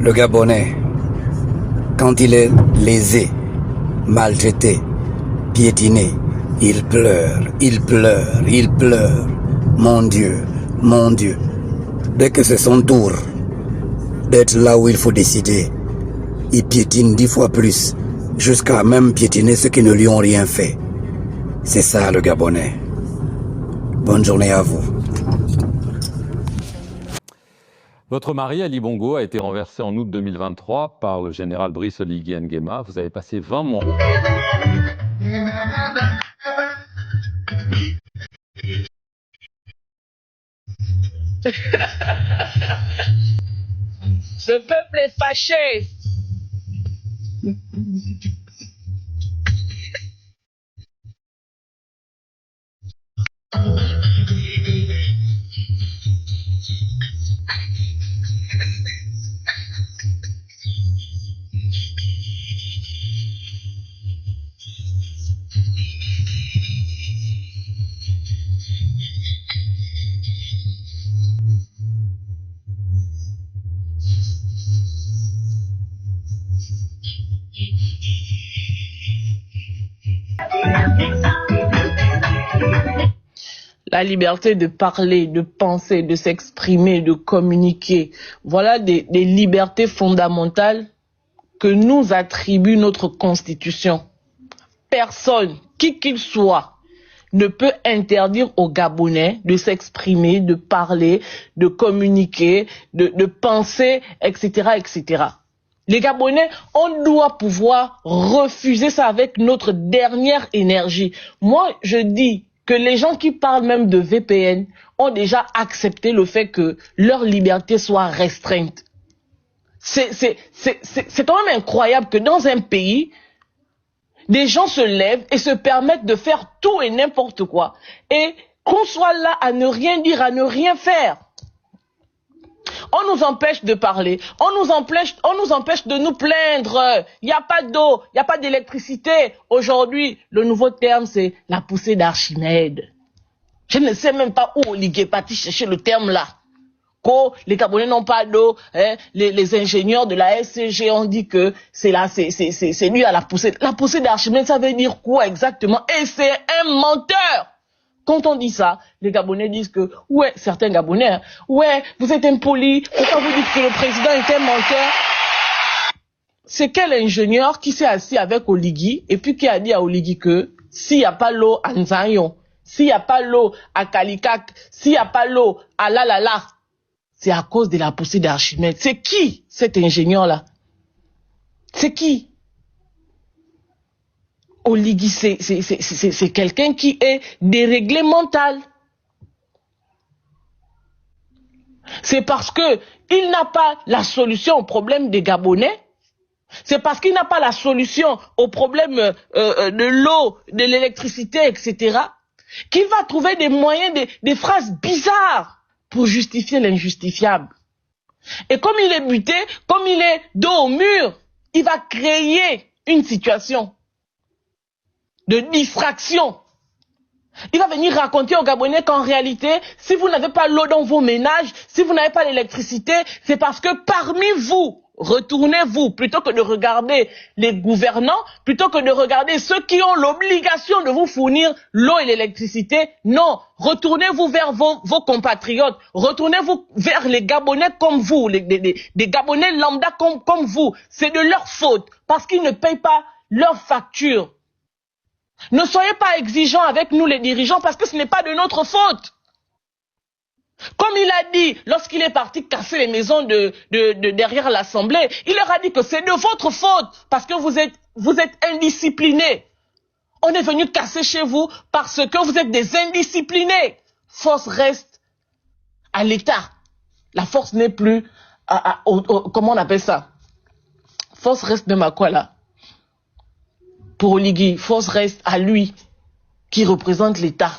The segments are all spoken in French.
Le Gabonais, quand il est lésé, maltraité, piétiné, il pleure, il pleure, il pleure. Mon Dieu, mon Dieu. Dès que c'est son tour d'être là où il faut décider, il piétine 10 fois plus, jusqu'à même piétiner ceux qui ne lui ont rien fait. C'est ça le Gabonais. Bonne journée à vous. Votre mari, Ali Bongo, a été renversé en août 2023 par le général Brice Oligui Nguema. Vous avez passé 20 mois. Ce peuple est fâché. La liberté de parler, de penser, de s'exprimer, de communiquer. Voilà des libertés fondamentales que nous attribue notre Constitution. Personne, qui qu'il soit, ne peut interdire aux Gabonais de s'exprimer, de parler, de communiquer, de penser, etc., etc. Les Gabonais, on doit pouvoir refuser ça avec notre dernière énergie. Moi, je dis que les gens qui parlent même de VPN ont déjà accepté le fait que leur liberté soit restreinte. C'est quand même incroyable que dans un pays, des gens se lèvent et se permettent de faire tout et n'importe quoi. Et qu'on soit là à ne rien dire, à ne rien faire. On nous empêche de parler, on nous empêche de nous plaindre. Il n'y a pas d'eau, il n'y a pas d'électricité. Aujourd'hui, le nouveau terme, c'est la poussée d'Archimède. Je ne sais même pas où Oligui est parti chercher le terme là. Les Gabonais n'ont pas d'eau, hein, les ingénieurs de la SCG ont dit que c'est lui à la poussée. La poussée d'Archimède, ça veut dire quoi exactement? Et c'est un menteur. Quand on dit ça, les Gabonais disent que, ouais, certains Gabonais, hein, ouais, vous êtes impolis, pourquoi vous dites que le président est un menteur? C'est quel ingénieur qui s'est assis avec Oligui et puis qui a dit à Oligui que s'il n'y a pas l'eau à Nzayon, s'il n'y a pas l'eau à Kalikak, s'il n'y a pas l'eau à Lalala, c'est à cause de la poussée d'Archimède. C'est qui cet ingénieur-là? C'est qui? Oligui, c'est quelqu'un qui est déréglé mental. C'est parce que il n'a pas la solution au problème des Gabonais. C'est parce qu'il n'a pas la solution au problème de l'eau, de l'électricité, etc. qu'il va trouver des moyens, des phrases bizarres pour justifier l'injustifiable. Et comme il est buté, comme il est dos au mur, il va créer une situation de distraction. Il va venir raconter aux Gabonais qu'en réalité, si vous n'avez pas l'eau dans vos ménages, si vous n'avez pas l'électricité, c'est parce que parmi vous, retournez-vous, plutôt que de regarder les gouvernants, plutôt que de regarder ceux qui ont l'obligation de vous fournir l'eau et l'électricité. Non, retournez-vous vers vos compatriotes, retournez-vous vers les Gabonais comme vous, des Gabonais lambda comme vous. C'est de leur faute, parce qu'ils ne payent pas leurs factures. Ne soyez pas exigeants avec nous les dirigeants parce que ce n'est pas de notre faute. Comme il a dit lorsqu'il est parti casser les maisons de derrière l'Assemblée, il leur a dit que c'est de votre faute parce que vous êtes indisciplinés. On est venu casser chez vous parce que vous êtes des indisciplinés. Force reste à l'État. La force n'est plus comment on appelle ça? Force reste même à quoi là? Pour Oligui, force reste à lui qui représente l'État.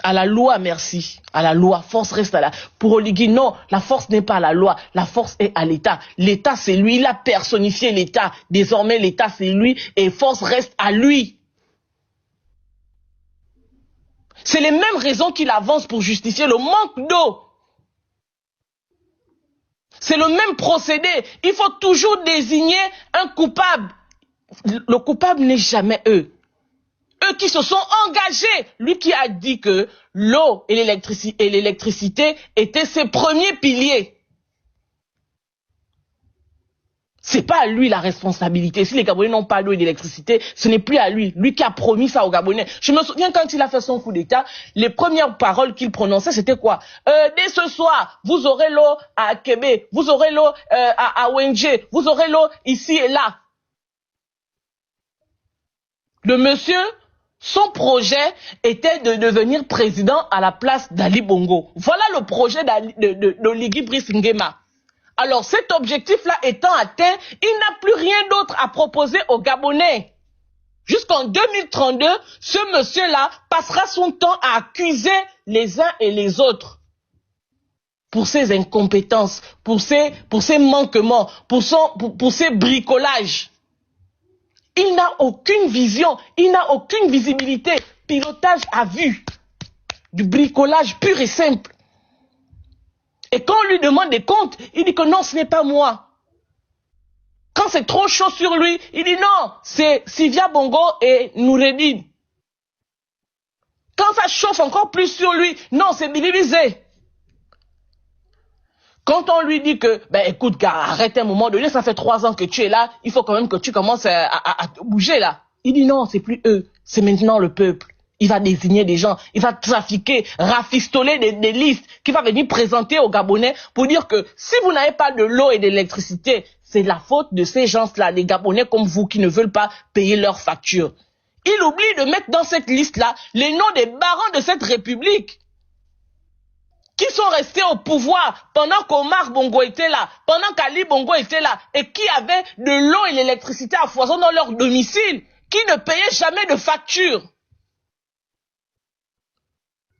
À la loi, merci. À la loi, force reste à la... Pour Oligui, non, la force n'est pas à la loi, la force est à l'État. L'État, c'est lui, il a personnifié l'État. Désormais, l'État, c'est lui et force reste à lui. C'est les mêmes raisons qu'il avance pour justifier le manque d'eau. C'est le même procédé. Il faut toujours désigner un coupable. Le coupable n'est jamais eux. Eux qui se sont engagés. Lui qui a dit que l'eau et l'électricité étaient ses premiers piliers. C'est pas à lui la responsabilité. Si les Gabonais n'ont pas d'eau et d'électricité, ce n'est plus à lui. Lui qui a promis ça aux Gabonais. Je me souviens quand il a fait son coup d'État, les premières paroles qu'il prononçait, c'était quoi? Dès ce soir, vous aurez l'eau à Québec, vous aurez l'eau à Wenje, vous aurez l'eau ici et là. Le monsieur, son projet était de devenir président à la place d'Ali Bongo. Voilà le projet d'Oligui Brice Nguema. Alors cet objectif-là étant atteint, il n'a plus rien d'autre à proposer aux Gabonais. Jusqu'en 2032, ce monsieur-là passera son temps à accuser les uns et les autres pour ses incompétences, pour ses manquements, pour ses bricolages. Il n'a aucune vision, il n'a aucune visibilité. Pilotage à vue, du bricolage pur et simple. Et quand on lui demande des comptes, il dit que non, ce n'est pas moi. Quand c'est trop chaud sur lui, il dit non, c'est Sylvia Bongo et Noureddine. Quand ça chauffe encore plus sur lui, non, c'est Billy Bizet. Quand on lui dit que, ben écoute gars, arrête un moment donné, ça fait 3 ans que tu es là, il faut quand même que tu commences à bouger là. Il dit non, c'est plus eux, c'est maintenant le peuple. Il va désigner des gens, il va trafiquer, rafistoler des listes qu'il va venir présenter aux Gabonais pour dire que si vous n'avez pas de l'eau et de l'électricité, c'est la faute de ces gens-là, les Gabonais comme vous qui ne veulent pas payer leurs factures. Il oublie de mettre dans cette liste-là les noms des barons de cette république qui sont restés au pouvoir pendant qu'Omar Bongo était là, pendant qu'Ali Bongo était là, et qui avaient de l'eau et l'électricité à foison dans leur domicile, qui ne payaient jamais de factures.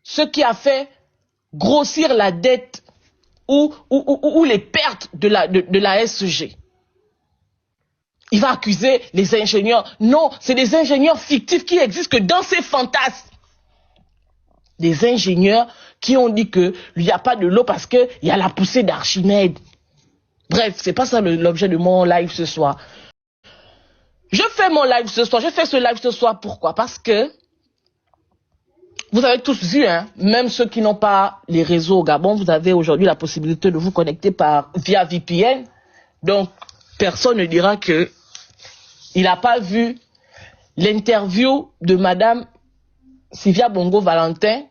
Ce qui a fait grossir la dette ou les pertes de la SG. Il va accuser les ingénieurs. Non, c'est des ingénieurs fictifs qui existent que dans ces fantasmes. Des ingénieurs qui ont dit qu'il n'y a pas de l'eau parce qu'il y a la poussée d'Archimède. Bref, c'est pas ça l'objet de mon live ce soir. Je fais mon live ce soir. Je fais ce live ce soir. Pourquoi? Parce que vous avez tous vu, hein, même ceux qui n'ont pas les réseaux au Gabon, vous avez aujourd'hui la possibilité de vous connecter via VPN. Donc, personne ne dira que il n'a pas vu l'interview de Madame Sylvia Bongo Valentin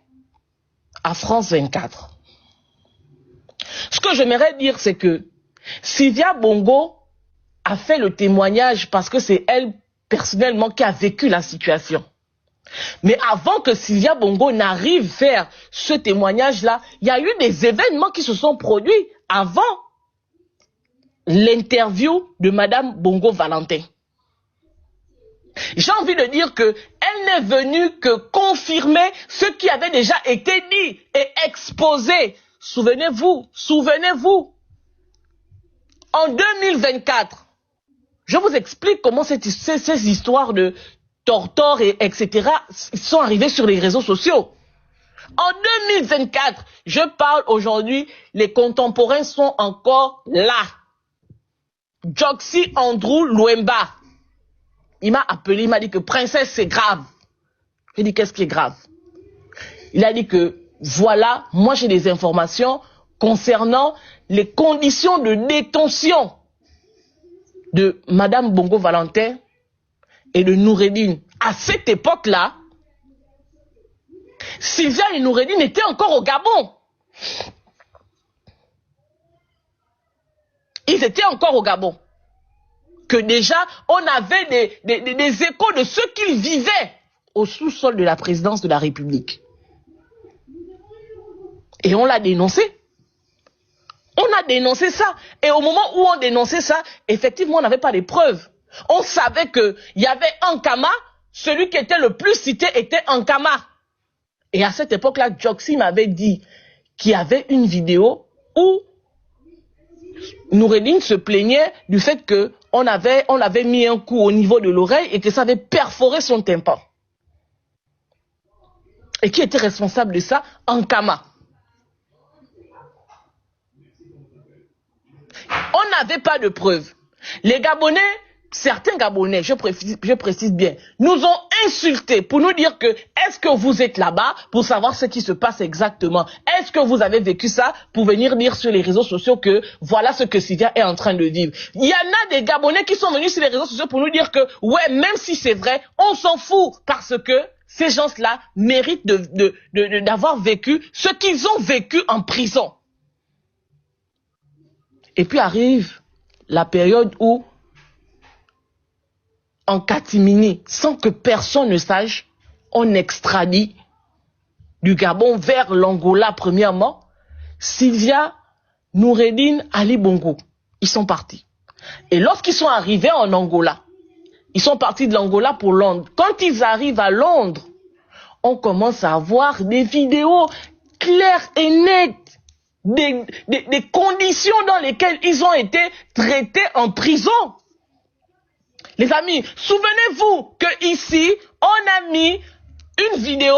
à France 24. Ce que j'aimerais dire, c'est que Sylvia Bongo a fait le témoignage parce que c'est elle, personnellement, qui a vécu la situation. Mais avant que Sylvia Bongo n'arrive à faire ce témoignage-là, il y a eu des événements qui se sont produits avant l'interview de Madame Bongo Valentin. J'ai envie de dire que elle n'est venue que confirmer ce qui avait déjà été dit et exposé. Souvenez-vous, en 2024, je vous explique comment ces histoires de Tortor et etc. sont arrivés sur les réseaux sociaux. En 2024, je parle aujourd'hui, les contemporains sont encore là. Joxy Andrew Luemba, il m'a appelé, il m'a dit que princesse c'est grave. J'ai dit qu'est-ce qui est grave? Il a dit que voilà, moi j'ai des informations concernant les conditions de détention de Madame Bongo Valentin et de Noureddine. À cette époque-là, Sylvia et Noureddine étaient encore au Gabon. Ils étaient encore au Gabon. Que déjà, on avait des échos de ce qu'ils vivaient au sous-sol de la présidence de la République. Et on l'a dénoncé. On a dénoncé ça. Et au moment où on dénonçait ça, effectivement, on n'avait pas les preuves. On savait qu'il y avait Ankama, celui qui était le plus cité était Ankama. Et à cette époque-là, Joxy m'avait dit qu'il y avait une vidéo où Noureddine se plaignait du fait qu'on avait mis un coup au niveau de l'oreille et que ça avait perforé son tympan. Et qui était responsable de ça? Ankama. n'avez pas de preuves. Les Gabonais, certains Gabonais, je précise bien, nous ont insultés pour nous dire que est-ce que vous êtes là-bas pour savoir ce qui se passe exactement? Est-ce que vous avez vécu ça pour venir dire sur les réseaux sociaux que voilà ce que Sylvia est en train de vivre? Il y en a des Gabonais qui sont venus sur les réseaux sociaux pour nous dire que ouais, même si c'est vrai, on s'en fout parce que ces gens-là méritent d'avoir vécu ce qu'ils ont vécu en prison. Et puis arrive la période où en catimini, sans que personne ne sache, on extradit du Gabon vers l'Angola premièrement, Sylvia, Noureddine, Ali Bongo. Ils sont partis. Et lorsqu'ils sont arrivés en Angola, ils sont partis de l'Angola pour Londres. Quand ils arrivent à Londres, on commence à voir des vidéos claires et nettes, des conditions dans lesquelles ils ont été traités en prison. Les amis, souvenez-vous que ici, on a mis une vidéo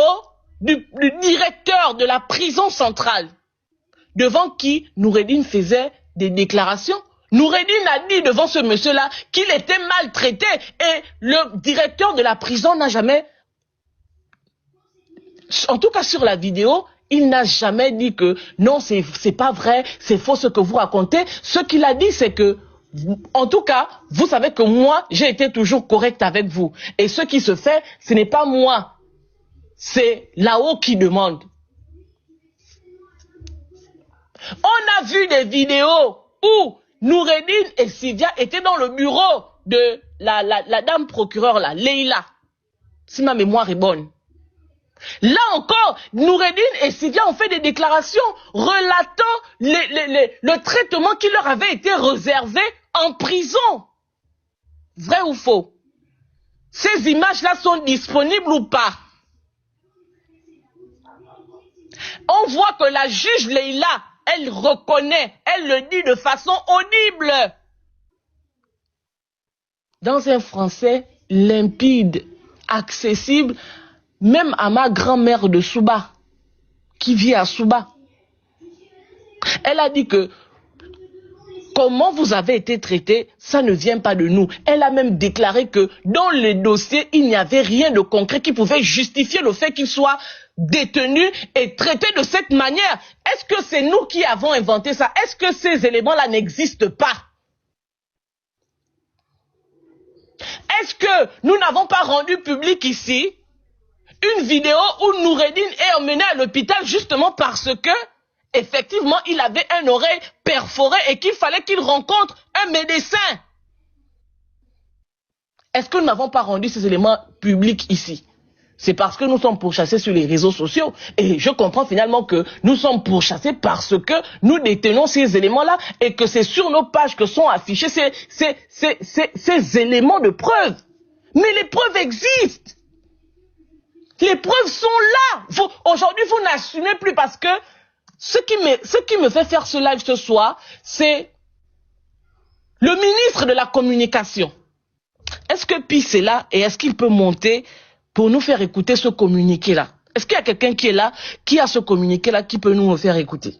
du directeur de la prison centrale, devant qui Noureddine faisait des déclarations. Noureddine a dit devant ce monsieur-là qu'il était maltraité et le directeur de la prison n'a jamais, en tout cas sur la vidéo, il n'a jamais dit que non, c'est pas vrai, c'est faux ce que vous racontez. Ce qu'il a dit, c'est que en tout cas, vous savez que moi, j'ai été toujours correct avec vous. Et ce qui se fait, ce n'est pas moi. C'est là-haut qui demande. On a vu des vidéos où Noureddine et Sylvia étaient dans le bureau de la dame procureure, là, Leïla. Si ma mémoire est bonne. Là encore, Noureddine et Sylvia ont fait des déclarations relatant le traitement qui leur avait été réservé en prison. Vrai ou faux? Ces images-là sont disponibles ou pas? On voit que la juge Leïla, elle reconnaît, elle le dit de façon audible. Dans un français limpide, accessible, même à ma grand-mère de Souba, qui vit à Souba. Elle a dit que comment vous avez été traité, ça ne vient pas de nous. Elle a même déclaré que dans les dossiers, il n'y avait rien de concret qui pouvait justifier le fait qu'il soit détenu et traité de cette manière. Est-ce que c'est nous qui avons inventé ça? Est-ce que ces éléments-là n'existent pas? Est-ce que nous n'avons pas rendu public ici une vidéo où Noureddine est emmené à l'hôpital justement parce que effectivement, il avait un oreille perforé et qu'il fallait qu'il rencontre un médecin. Est-ce que nous n'avons pas rendu ces éléments publics ici? C'est parce que nous sommes pourchassés sur les réseaux sociaux. Et je comprends finalement que nous sommes pourchassés parce que nous détenons ces éléments-là et que c'est sur nos pages que sont affichés ces éléments de preuve. Mais les preuves existent. Les preuves sont là. Aujourd'hui, vous n'assumez plus parce que ce qui me fait faire ce live ce soir, c'est le ministre de la Communication. Est-ce que PIS est là et est-ce qu'il peut monter pour nous faire écouter ce communiqué-là? Est-ce qu'il y a quelqu'un qui est là, qui a ce communiqué-là, qui peut nous le faire écouter?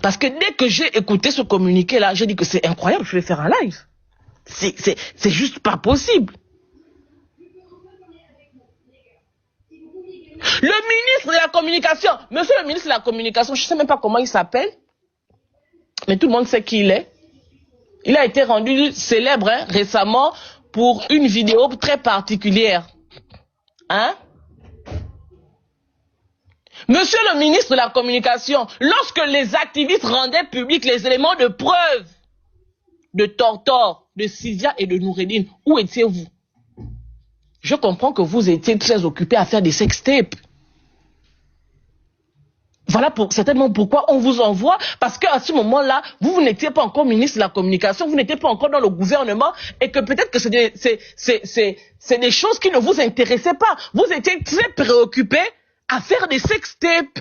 Parce que dès que j'ai écouté ce communiqué-là, j'ai dit que c'est incroyable, je vais faire un live. C'est juste pas possible. Le ministre de la Communication, monsieur le ministre de la Communication, je ne sais même pas comment il s'appelle, mais tout le monde sait qui il est. Il a été rendu célèbre récemment pour une vidéo très particulière. Hein? Monsieur le ministre de la Communication, lorsque les activistes rendaient publics les éléments de preuve de Tortor, de Sylvia et de Noureddine, où étiez-vous? Je comprends que vous étiez très occupé à faire des sextapes. Voilà certainement pourquoi on vous envoie, parce qu'à ce moment-là, vous n'étiez pas encore ministre de la Communication, vous n'étiez pas encore dans le gouvernement, et que peut-être que c'est des choses qui ne vous intéressaient pas. Vous étiez très préoccupé à faire des sextapes.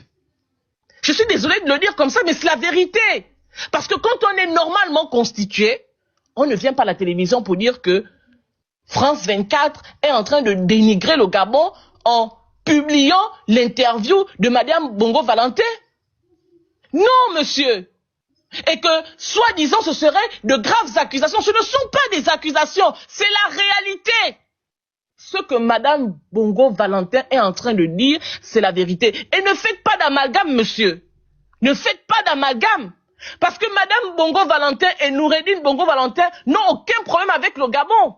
Je suis désolé de le dire comme ça, mais c'est la vérité. Parce que quand on est normalement constitué, on ne vient pas à la télévision pour dire que France 24 est en train de dénigrer le Gabon en publiant l'interview de Madame Bongo Valentin. Non, monsieur. Et que, soi-disant, ce seraient de graves accusations. Ce ne sont pas des accusations, c'est la réalité. Ce que Madame Bongo Valentin est en train de dire, c'est la vérité. Et ne faites pas d'amalgame, monsieur. Ne faites pas d'amalgame. Parce que Madame Bongo Valentin et Noureddine Bongo Valentin n'ont aucun problème avec le Gabon.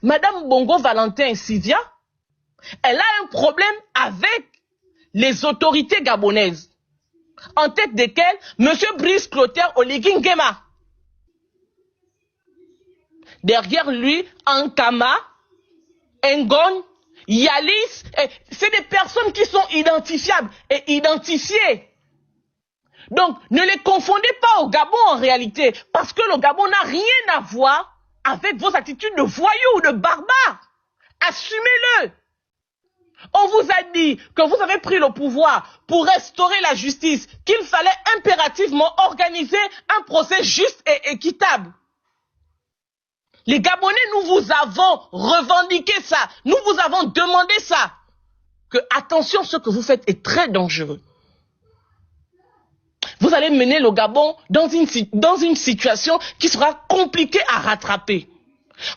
Madame Bongo Valentin Sylvia, elle a un problème avec les autorités gabonaises. En tête desquelles, Monsieur Brice Clotaire Oligui Nguema. Derrière lui, Ankama, Ngon, Yalis, c'est des personnes qui sont identifiables et identifiées. Donc, ne les confondez pas au Gabon en réalité, parce que le Gabon n'a rien à voir avec vos attitudes de voyous ou de barbares. Assumez-le. On vous a dit que vous avez pris le pouvoir pour restaurer la justice, qu'il fallait impérativement organiser un procès juste et équitable. Les Gabonais, nous vous avons revendiqué ça, nous vous avons demandé ça. Que attention, ce que vous faites est très dangereux. Vous allez mener le Gabon dans une situation qui sera compliquée à rattraper.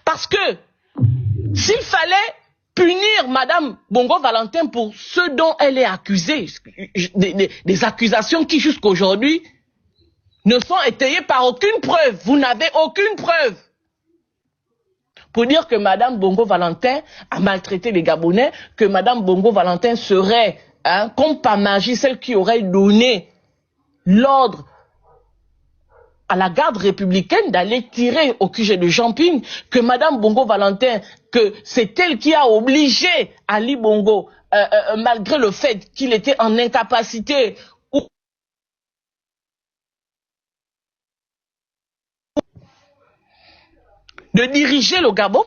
Parce que s'il fallait punir Madame Bongo Valentin pour ce dont elle est accusée, des accusations qui jusqu'à aujourd'hui ne sont étayées par aucune preuve. Vous n'avez aucune preuve. Pour dire que Madame Bongo Valentin a maltraité les Gabonais, que Madame Bongo Valentin serait, comme par magie, celle qui aurait donné l'ordre à la garde républicaine d'aller tirer au QG de Jean-Ping, que Madame Bongo Valentin, que c'est elle qui a obligé Ali Bongo, malgré le fait qu'il était en incapacité de diriger le Gabon.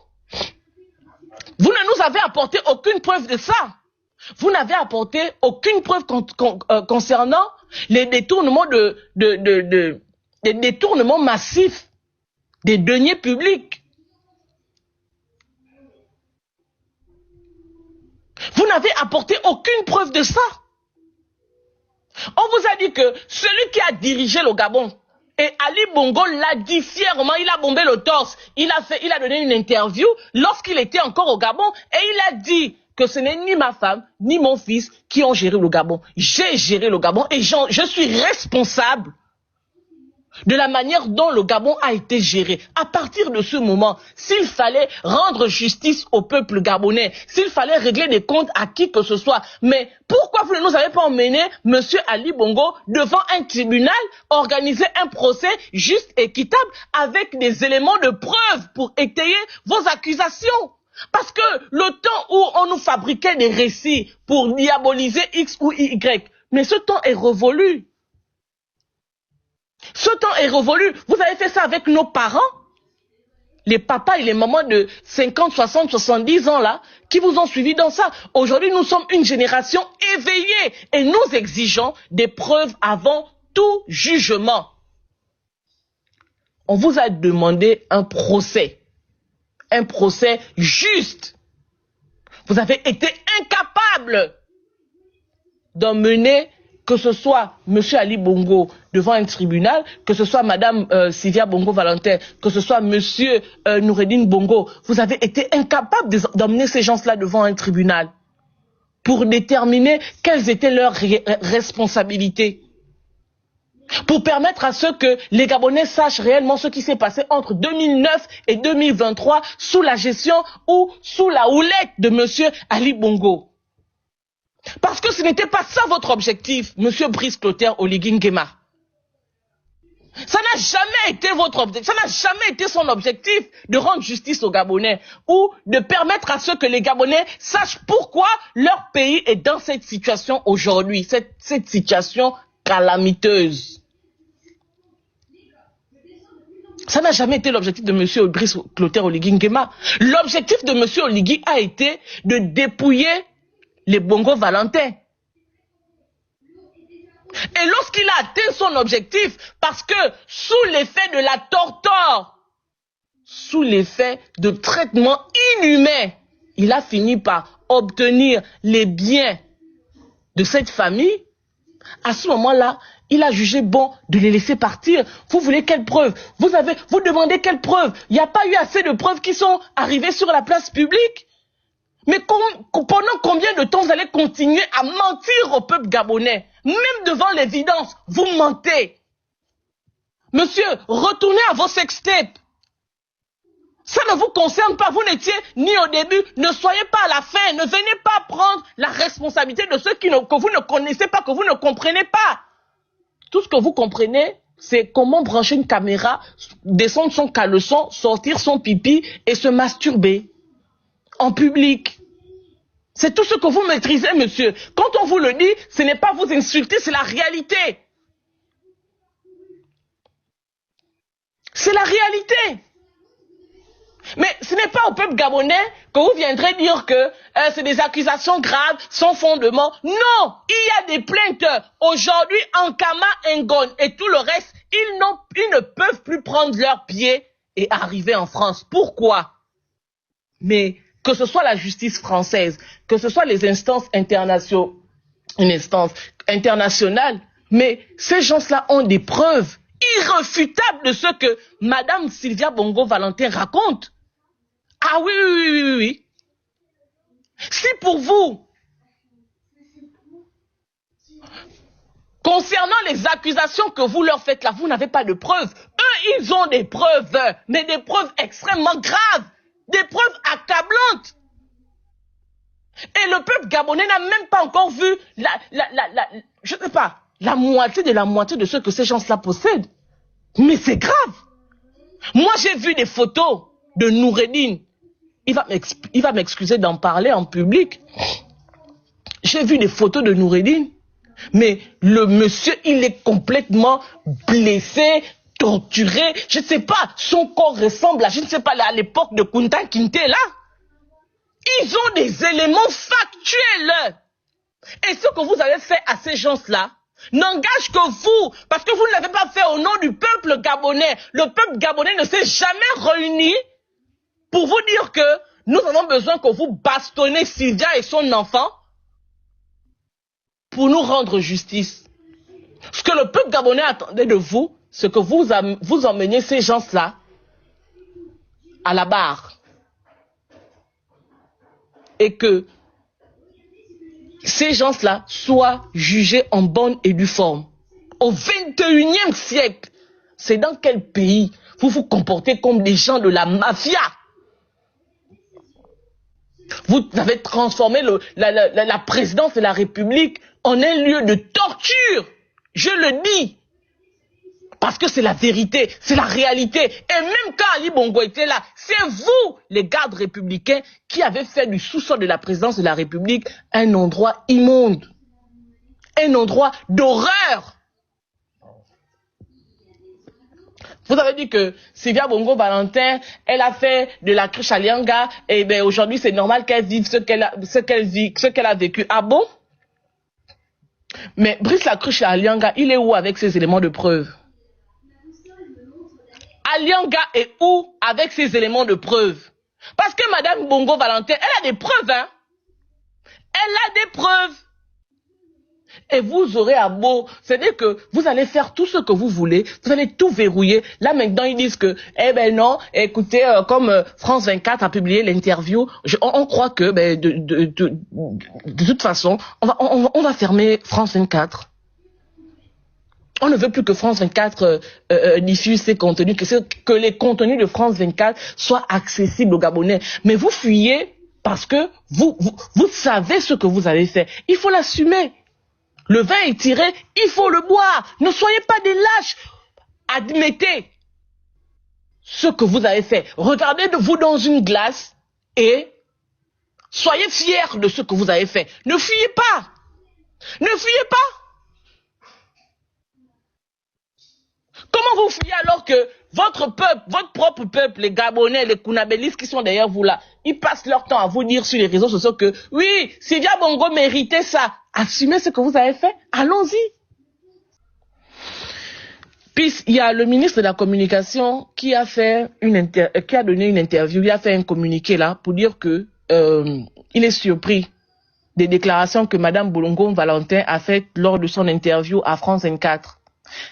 Vous ne nous avez apporté aucune preuve de ça. Vous n'avez apporté aucune preuve concernant les détournements des détournements massifs des deniers publics. Vous n'avez apporté aucune preuve de ça. On vous a dit que celui qui a dirigé le Gabon, et Ali Bongo l'a dit fièrement, il a bombé le torse, il a donné une interview lorsqu'il était encore au Gabon, et il a dit que ce n'est ni ma femme, ni mon fils qui ont géré le Gabon. J'ai géré le Gabon et je suis responsable de la manière dont le Gabon a été géré. À partir de ce moment, s'il fallait rendre justice au peuple gabonais, s'il fallait régler des comptes à qui que ce soit, mais pourquoi vous ne nous avez pas emmené Monsieur Ali Bongo devant un tribunal, organiser un procès juste et équitable avec des éléments de preuve pour étayer vos accusations? Parce que le temps où on nous fabriquait des récits pour diaboliser X ou Y, mais ce temps est révolu. Ce temps est révolu. Vous avez fait ça avec nos parents, les papas et les mamans de 50, 60, 70 ans là, qui vous ont suivi dans ça. Aujourd'hui, nous sommes une génération éveillée et nous exigeons des preuves avant tout jugement. On vous a demandé un procès juste. Vous avez été incapable d'emmener que ce soit M. Ali Bongo devant un tribunal, que ce soit Mme Sylvia Bongo Valentin, que ce soit M. Noureddine Bongo. Vous avez été incapable d'emmener ces gens-là devant un tribunal pour déterminer quelles étaient leurs responsabilités. Pour permettre à ceux que les Gabonais sachent réellement ce qui s'est passé entre 2009 et 2023 sous la gestion ou sous la houlette de M. Ali Bongo. Parce que ce n'était pas ça votre objectif, Monsieur Brice Clotaire Oligui Nguema. Ça n'a jamais été votre objectif, ça n'a jamais été son objectif de rendre justice aux Gabonais ou de permettre à ceux que les Gabonais sachent pourquoi leur pays est dans cette situation aujourd'hui, cette situation calamiteuse. Ça n'a jamais été l'objectif de M. Brice Clotaire Oligui Nguema. L'objectif de M. Oligui a été de dépouiller les Bongo Valentin. Et lorsqu'il a atteint son objectif, parce que sous l'effet de la torture, sous l'effet de traitements inhumains, il a fini par obtenir les biens de cette famille, À ce moment-là, il a jugé bon de les laisser partir. Vous voulez quelle preuve? Vous demandez quelle preuve? Il n'y a pas eu assez de preuves qui sont arrivées sur la place publique. Mais pendant combien de temps vous allez continuer à mentir au peuple gabonais? Même devant l'évidence, vous mentez. Monsieur, retournez à vos sextapes. Ça ne vous concerne pas, vous n'étiez ni au début, ne soyez pas à la fin, ne venez pas prendre la responsabilité de ceux que vous ne connaissez pas, que vous ne comprenez pas. Tout ce que vous comprenez, c'est comment brancher une caméra, descendre son caleçon, sortir son pipi et se masturber en public. C'est tout ce que vous maîtrisez, monsieur. Quand on vous le dit, ce n'est pas vous insulter, c'est la réalité. C'est la réalité. Mais ce n'est pas au peuple gabonais que vous viendrez dire que c'est des accusations graves, sans fondement. Non, il y a des plaintes. Aujourd'hui, Ankama, Ngon et tout le reste, ils ne peuvent plus prendre leurs pieds et arriver en France. Pourquoi? Mais que ce soit la justice française, que ce soit les instances internationales, une instance internationale, mais ces gens-là ont des preuves irréfutables de ce que Madame Sylvia Bongo Valentin raconte. Ah oui, oui, oui, oui, oui. Si pour vous, concernant les accusations que vous leur faites là, vous n'avez pas de preuves. Eux, ils ont des preuves, mais des preuves extrêmement graves, des preuves accablantes. Et le peuple gabonais n'a même pas encore vu je ne sais pas, la moitié de ce que ces gens-là possèdent. Mais c'est grave. Moi, j'ai vu des photos de Noureddine. Il va m'excuser d'en parler en public. J'ai vu des photos de Noureddine. Mais le monsieur, il est complètement blessé, torturé. Je ne sais pas, son corps ressemble à, je ne sais pas, à l'époque de Kunta Kinte, là. Ils ont des éléments factuels. Et ce que vous avez fait à ces gens-là n'engage que vous, parce que vous ne l'avez pas fait au nom du peuple gabonais. Le peuple gabonais ne s'est jamais réuni pour vous dire que nous avons besoin que vous bastonnez Sylvia et son enfant pour nous rendre justice. Ce que le peuple gabonais attendait de vous, c'est que vous emmeniez ces gens-là à la barre. Et que ces gens-là soient jugés en bonne et due forme. Au 21e siècle, c'est dans quel pays vous vous comportez comme des gens de la mafia? Vous avez transformé la présidence de la République en un lieu de torture. Je le dis. Parce que c'est la vérité, c'est la réalité. Et même quand Ali Bongo était là, c'est vous, les gardes républicains, qui avez fait du sous-sol de la présidence de la République un endroit immonde. Un endroit d'horreur. Vous avez dit que Sylvia Bongo Valentin, elle a fait de la cruche à Lianga, et bien aujourd'hui c'est normal qu'elle vive ce qu'elle a vécu. Ah bon? Mais Brice Lacruche à Lianga, il est où avec ses éléments de preuve? Alianga est où avec ces éléments de preuve? Parce que Madame Bongo Valentin, elle a des preuves, hein? Elle a des preuves. Et vous aurez à beau, c'est-à-dire que vous allez faire tout ce que vous voulez, vous allez tout verrouiller. Là maintenant ils disent que, eh ben non, écoutez, comme France 24 a publié l'interview, on croit que, ben, de toute façon, on va fermer France 24. On ne veut plus que France 24 diffuse ses contenus, que les contenus de France 24 soient accessibles aux Gabonais. Mais vous fuyez parce que vous savez ce que vous avez fait. Il faut l'assumer. Le vin est tiré, il faut le boire. Ne soyez pas des lâches. Admettez ce que vous avez fait. Regardez-vous dans une glace et soyez fiers de ce que vous avez fait. Ne fuyez pas. Ne fuyez pas. Comment vous fuyez alors que votre peuple, votre propre peuple, les Gabonais, les Kounabélis qui sont derrière vous là, ils passent leur temps à vous dire sur les réseaux sociaux que oui, Sylvia Bongo méritait ça. Assumez ce que vous avez fait. Allons-y. Puis il y a le ministre de la Communication qui a fait qui a donné une interview, il a fait un communiqué là pour dire que il est surpris des déclarations que Madame Boulongo Valentin a faites lors de son interview à France 24.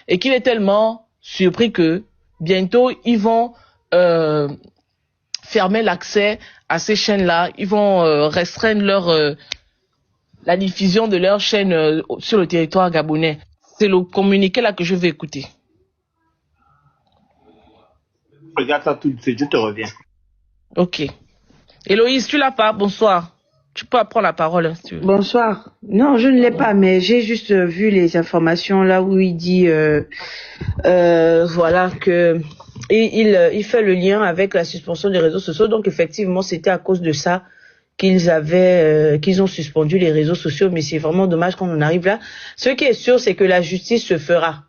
Et qu'il est tellement surpris que bientôt, ils vont fermer l'accès à ces chaînes-là. Ils vont restreindre la diffusion de leurs chaînes sur le territoire gabonais. C'est le communiqué là que je vais écouter. Regarde ça tout de suite, je te reviens. Ok. Héloïse, tu l'as pas? Bonsoir. Tu peux prendre la parole, hein, si tu veux. Bonsoir. Non, je ne l'ai pas, mais j'ai juste vu les informations là où il dit, voilà, que il fait le lien avec la suspension des réseaux sociaux. Donc effectivement, c'était à cause de ça qu'ils ont suspendu les réseaux sociaux. Mais c'est vraiment dommage qu'on en arrive là. Ce qui est sûr, c'est que la justice se fera.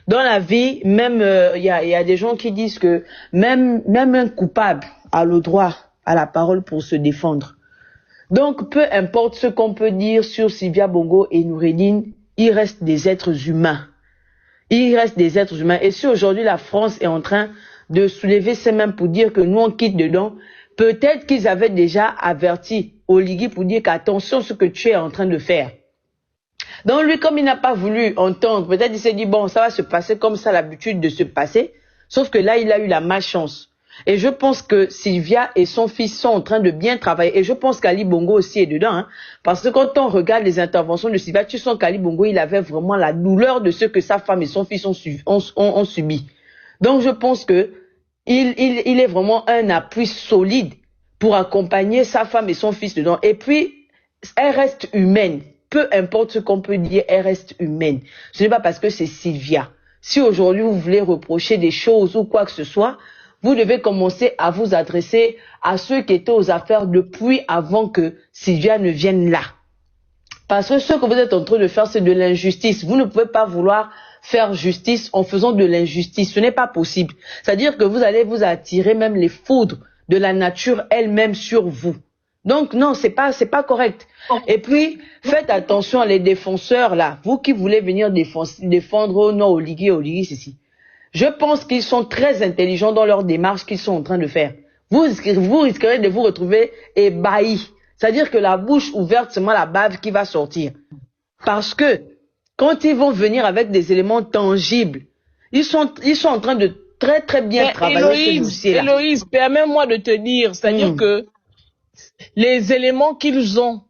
Dans la vie, même il y a des gens qui disent que même un coupable a le droit à la parole pour se défendre. Donc, peu importe ce qu'on peut dire sur Sylvia Bongo et Noureddine, il reste des êtres humains. Il reste des êtres humains. Et si aujourd'hui la France est en train de soulever ses mains pour dire que nous on quitte dedans, peut-être qu'ils avaient déjà averti Oligui pour dire qu'attention ce que tu es en train de faire. Donc lui, comme il n'a pas voulu entendre, peut-être il s'est dit bon, ça va se passer comme ça, l'habitude de se passer. Sauf que là, il a eu la malchance. Et je pense que Sylvia et son fils sont en train de bien travailler. Et je pense qu'Ali Bongo aussi est dedans. Hein, parce que quand on regarde les interventions de Sylvia, tu sens qu'Ali Bongo, il avait vraiment la douleur de ce que sa femme et son fils ont subi. Donc je pense que il est vraiment un appui solide pour accompagner sa femme et son fils dedans. Et puis, elle reste humaine. Peu importe ce qu'on peut dire, elle reste humaine. Ce n'est pas parce que c'est Sylvia. Si aujourd'hui vous voulez reprocher des choses ou quoi que ce soit, vous devez commencer à vous adresser à ceux qui étaient aux affaires depuis avant que Sylvia ne vienne là. Parce que ce que vous êtes en train de faire, c'est de l'injustice. Vous ne pouvez pas vouloir faire justice en faisant de l'injustice. Ce n'est pas possible. C'est-à-dire que vous allez vous attirer même les foudres de la nature elle-même sur vous. Donc non, c'est pas correct. Et puis, faites attention à les défenseurs là. Vous qui voulez venir défendre, oh non, Oligui, ceci. Je pense qu'ils sont très intelligents dans leur démarche qu'ils sont en train de faire. Vous risquerez de vous retrouver ébahi. C'est-à-dire que la bouche ouverte, c'est la bave qui va sortir. Parce que, quand ils vont venir avec des éléments tangibles, ils sont en train de très bien travailler ce dossier-là. Héloïse, permets-moi de te dire, c'est-à-dire que les éléments qu'ils ont,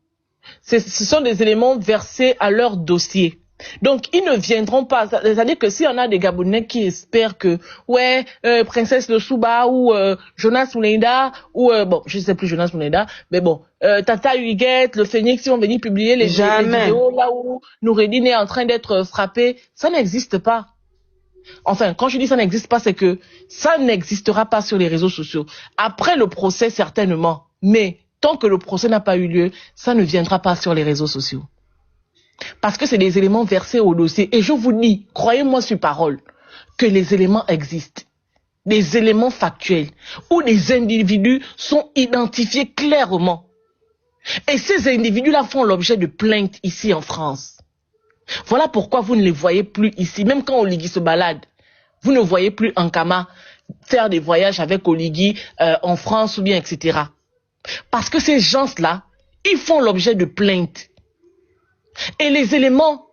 ce sont des éléments versés à leur dossier. Donc, ils ne viendront pas. C'est-à-dire que s'il y en a des Gabonais qui espèrent que, ouais, Princesse Le Souba ou Jonas Moulenda, ou, bon, je ne sais plus Jonas Moulenda, mais bon, Tata Huguette, le Phoenix, ils vont venir publier les vidéos là où Noureddine est en train d'être frappé. Ça n'existe pas. Enfin, quand je dis ça n'existe pas, c'est que ça n'existera pas sur les réseaux sociaux. Après le procès, certainement. Mais tant que le procès n'a pas eu lieu, ça ne viendra pas sur les réseaux sociaux. Parce que c'est des éléments versés au dossier. Et je vous dis, croyez-moi sur parole, que les éléments existent. Des éléments factuels, où les individus sont identifiés clairement. Et ces individus-là font l'objet de plaintes ici en France. Voilà pourquoi vous ne les voyez plus ici. Même quand Oligui se balade, vous ne voyez plus Ankama faire des voyages avec Oligui en France ou bien etc. Parce que ces gens-là, ils font l'objet de plaintes. Et les éléments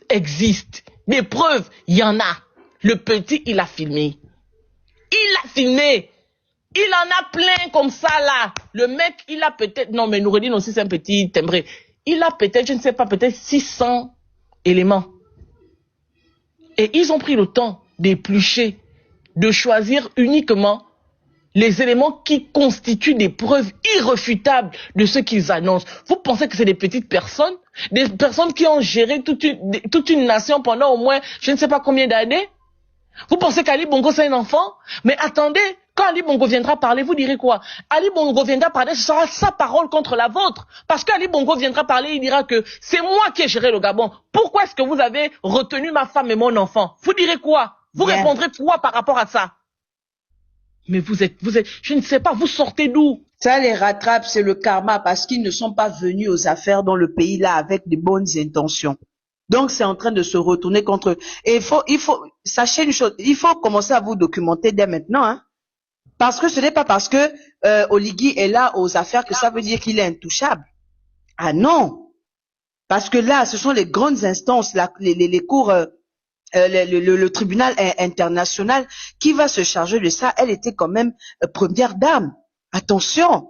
existent. Des preuves, il y en a. Le petit, il a filmé. Il a filmé. Il en a plein comme ça là. Le mec, il a peut-être... Non, mais Noureddine aussi, c'est un petit timbré. Il a peut-être, je ne sais pas, peut-être 600 éléments. Et ils ont pris le temps d'éplucher, de choisir uniquement les éléments qui constituent des preuves irréfutables de ce qu'ils annoncent. Vous pensez que c'est des petites personnes? Des personnes qui ont géré toute une nation pendant au moins je ne sais pas combien d'années? Vous pensez qu'Ali Bongo c'est un enfant? Mais attendez, quand Ali Bongo viendra parler, vous direz quoi? Ali Bongo viendra parler, ce sera sa parole contre la vôtre. Parce qu'Ali Bongo viendra parler, il dira que c'est moi qui ai géré le Gabon. Pourquoi est-ce que vous avez retenu ma femme et mon enfant? Vous direz quoi? Vous répondrez quoi par rapport à ça? Mais vous êtes, je ne sais pas, vous sortez d'où? Ça les rattrape, c'est le karma, parce qu'ils ne sont pas venus aux affaires dans le pays là avec de bonnes intentions. Donc c'est en train de se retourner contre eux. Et sachez une chose, il faut commencer à vous documenter dès maintenant, hein. Parce que ce n'est pas parce que Oligui est là aux affaires que ça veut dire qu'il est intouchable. Ah non, parce que là, ce sont les grandes instances, les cours, le tribunal international qui va se charger de ça. Elle était quand même première dame. Attention.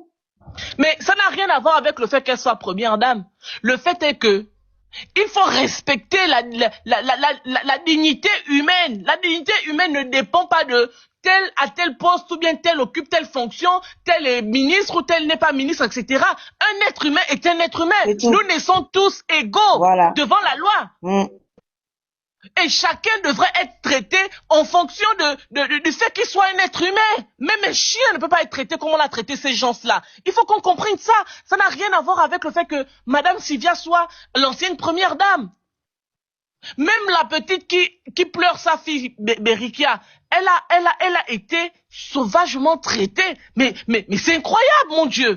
Mais ça n'a rien à voir avec le fait qu'elle soit première dame. Le fait est que il faut respecter la dignité humaine. La dignité humaine ne dépend pas de tel à tel poste ou bien tel occupe telle fonction, tel est ministre ou tel n'est pas ministre, etc. Un être humain est un être humain. Nous naissons tous égaux devant la loi. Et chacun devrait être traité en fonction du fait qu'il soit un être humain. Même un chien ne peut pas être traité comme on a traité ces gens-là. Il faut qu'on comprenne ça. Ça n'a rien à voir avec le fait que Madame Sylvia soit l'ancienne première dame. Même la petite qui pleure sa fille, Berikia, elle a été sauvagement traitée. Mais c'est incroyable, mon Dieu.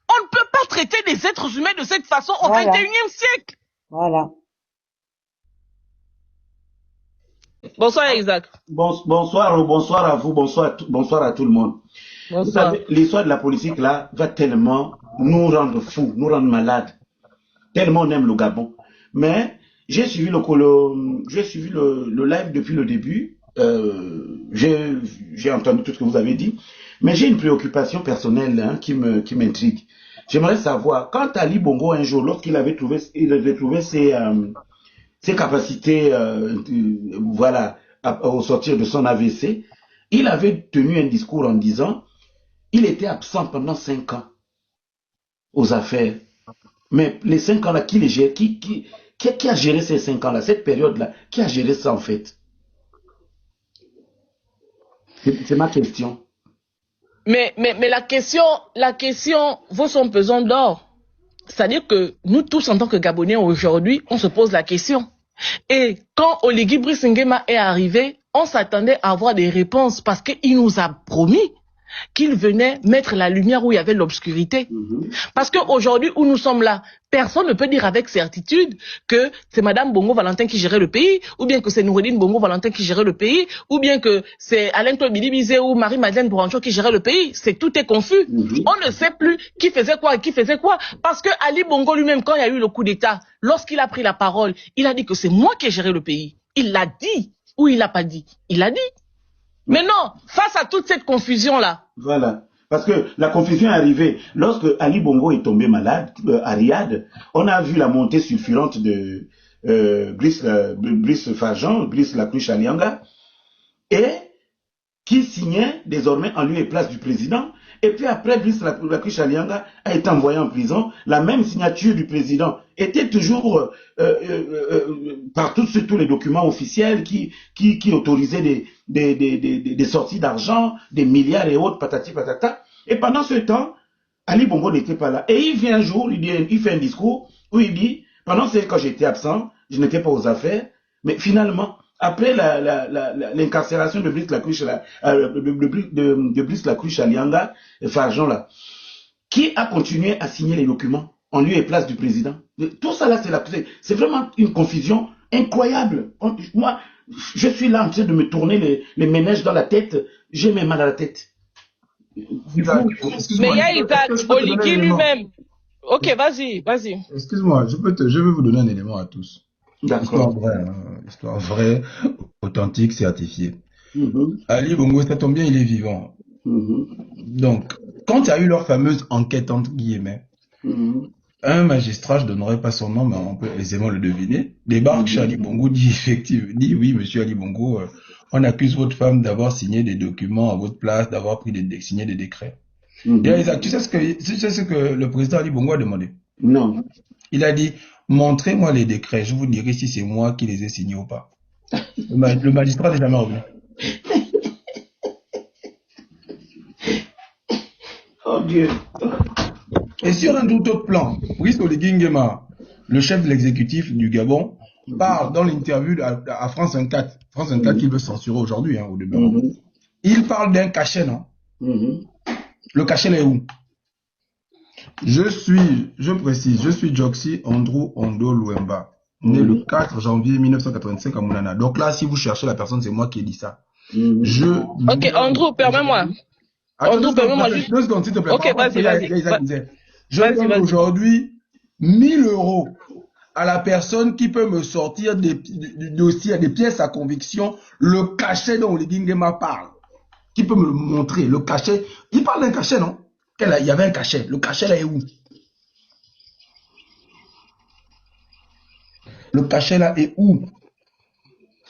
On ne peut pas traiter des êtres humains de cette façon au 21e siècle. Voilà. Bonsoir Isaac. Bonsoir à vous, bonsoir à tout le monde. Bonsoir. Vous savez, l'histoire de la politique là va tellement nous rendre fous, nous rendre malades. Tellement on aime le Gabon. Mais j'ai suivi le live depuis le début. J'ai entendu tout ce que vous avez dit. Mais j'ai une préoccupation personnelle qui m'intrigue. J'aimerais savoir, quand Ali Bongo un jour, lorsqu'il avait trouvé ses capacités, voilà, au sortir de son AVC, il avait tenu un discours en disant, il était absent pendant 5 ans aux affaires. Mais les 5 ans-là, qui a géré ces 5 ans-là, cette période-là, qui a géré ça en fait? C'est ma question. Mais la question vaut son pesant d'or. C'est-à-dire que nous tous, en tant que Gabonais aujourd'hui, on se pose la question. Et quand Oligui Brice Nguema est arrivé, on s'attendait à avoir des réponses parce qu'il nous a promis qu'il venait mettre la lumière où il y avait l'obscurité. Parce qu'aujourd'hui, où nous sommes là, personne ne peut dire avec certitude que c'est Madame Bongo Valentin qui gérait le pays, ou bien que c'est Noureddine Bongo Valentin qui gérait le pays, ou bien que c'est Alain Claude Bilibizé ou Marie-Madeleine Bourrancho qui gérait le pays. Tout est confus. On ne sait plus qui faisait quoi et qui faisait quoi. Parce que Ali Bongo lui-même, quand il y a eu le coup d'État, lorsqu'il a pris la parole, il a dit que c'est moi qui ai géré le pays. Il l'a dit ou il l'a pas dit? Il l'a dit. Mais non, face à toute cette confusion-là. Voilà. Parce que la confusion est arrivée. Lorsque Ali Bongo est tombé malade, à Riyad, on a vu la montée sulfurante de Brice Farjan, Brice Lacouche Alianga, et qui signait désormais en lieu et place du président. Et puis après, Brice Lacouche Alianga a été envoyé en prison. La même signature du président était toujours par tous les documents officiels qui autorisaient des sorties d'argent, des milliards et autres, patati patata. Et pendant ce temps, Ali Bongo n'était pas là. Et il vient un jour, il fait un discours où il dit, pendant ce temps, j'étais absent, je n'étais pas aux affaires, mais finalement, après l'incarcération de Brice Lacouche Alianga, Farjan là, qui a continué à signer les documents en lieu et place du président? Tout ça là, c'est vraiment une confusion incroyable. Moi, je suis là en train de me tourner les méninges dans la tête, j'ai mes mal à la tête. Mais il y a Isaac Oligui lui-même. Ok, vas-y. Excuse-moi, je vais vous donner un élément à tous. D'accord. Histoire vraie, authentique, certifiée. Ali Bongo, ça tombe bien, il est vivant. Donc, quand il y a eu leur fameuse enquête entre guillemets, un magistrat, je ne donnerai pas son nom, mais on peut aisément le deviner, débarque chez Ali Bongo, dit oui, monsieur Ali Bongo, on accuse votre femme d'avoir signé des documents à votre place, d'avoir signé des décrets. Et Isaac, tu sais ce que le président Ali Bongo a demandé? Non. Il a dit, montrez-moi les décrets, je vous dirai si c'est moi qui les ai signés ou pas. Le magistrat n'est jamais revenu. Oh Dieu. Et sur un tout autre plan, Brice Oligui Nguema, le chef de l'exécutif du Gabon, parle dans l'interview à France 24. France 24 qu'il veut censurer aujourd'hui, au demeurant. Il parle d'un cachet, non? Le cachet est où? Je précise, je suis Joxy Andrew Ondo Luemba, né le 4 janvier 1985 à Moulana. Donc là, si vous cherchez la personne, c'est moi qui ai dit ça. Ok, Andrew, permets-moi. Andrew, permets-moi juste... 2 secondes, s'il te plaît. Ok, vas-y. Je donne aujourd'hui 1000 € à la personne qui peut me sortir du dossier, des pièces à conviction, le cachet dont Oligui Nguema parle. Qui peut me le montrer, le cachet. Il parle d'un cachet, non? Il y avait un cachet. Le cachet là est où? Le cachet là est où?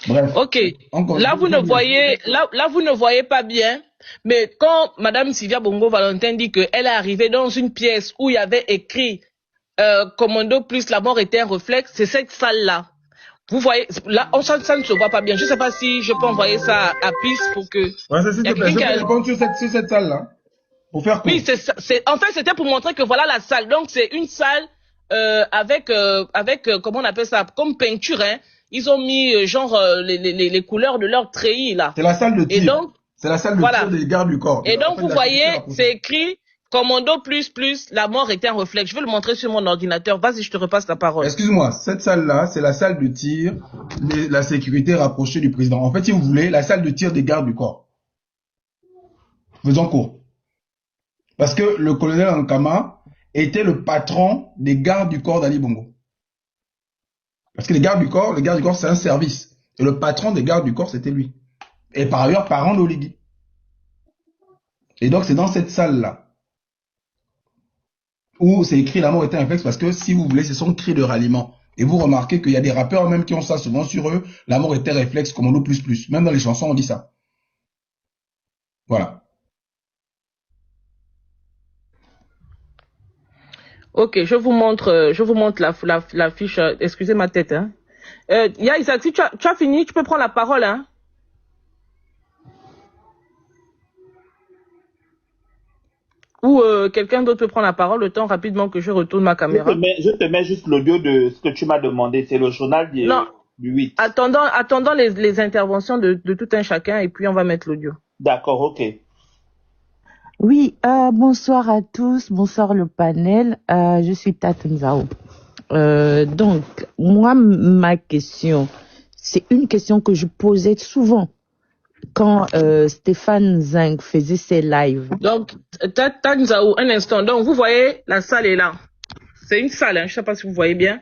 Bref. Ok. Là vous ne voyez pas bien. Mais quand Madame Sylvia Bongo Valentin dit qu'elle est arrivée dans une pièce où il y avait écrit Commando plus la mort était un réflexe, c'est cette salle-là. Vous voyez, là, ça ne se voit pas bien. Je ne sais pas si je peux envoyer ça à PIS pour que... Ouais, c'est je peux répondre sur cette salle-là. Pour faire quoi? Oui, en fait, c'était pour montrer que voilà la salle. Donc, c'est une salle avec comment on appelle ça, comme peinture, hein. Ils ont mis genre les couleurs de leur treillis, là. C'est la salle de tir. Et donc, c'est la salle de tir des gardes du corps. Et donc, vous voyez, c'est écrit Commando plus, la mort était un réflexe. Je vais le montrer sur mon ordinateur. Vas-y, je te repasse la parole. Excuse-moi, cette salle-là, c'est la salle de tir de la sécurité rapprochée du président. En fait, si vous voulez, la salle de tir des gardes du corps. Faisons court. Parce que le colonel Ankama était le patron des gardes du corps d'Ali Bongo. Parce que les gardes du corps, c'est un service. Et le patron des gardes du corps, c'était lui. Et par ailleurs, parent d'Oligui. Et donc, c'est dans cette salle-là où c'est écrit la mort était un réflexe, parce que si vous voulez, c'est son cri de ralliement. Et vous remarquez qu'il y a des rappeurs même qui ont ça souvent sur eux, la mort était réflexe, Commando plus. Même dans les chansons, on dit ça. Voilà. Ok, je vous montre la fiche. Excusez ma tête, hein. Isaac, si tu as fini, tu peux prendre la parole, hein. Ou quelqu'un d'autre peut prendre la parole le temps rapidement que je retourne ma caméra. Je te mets juste l'audio de ce que tu m'as demandé. C'est le journal du 8. Attendant les interventions de tout un chacun et puis on va mettre l'audio. D'accord, ok. Oui, bonsoir à tous, bonsoir le panel. Je suis Tata Nzao. Donc, moi, ma question, c'est une question que je posais souvent quand Stéphane Zing faisait ses lives. Donc, Tata Nzao, un instant. Donc, vous voyez, la salle est là. C'est une salle, hein, je ne sais pas si vous voyez bien.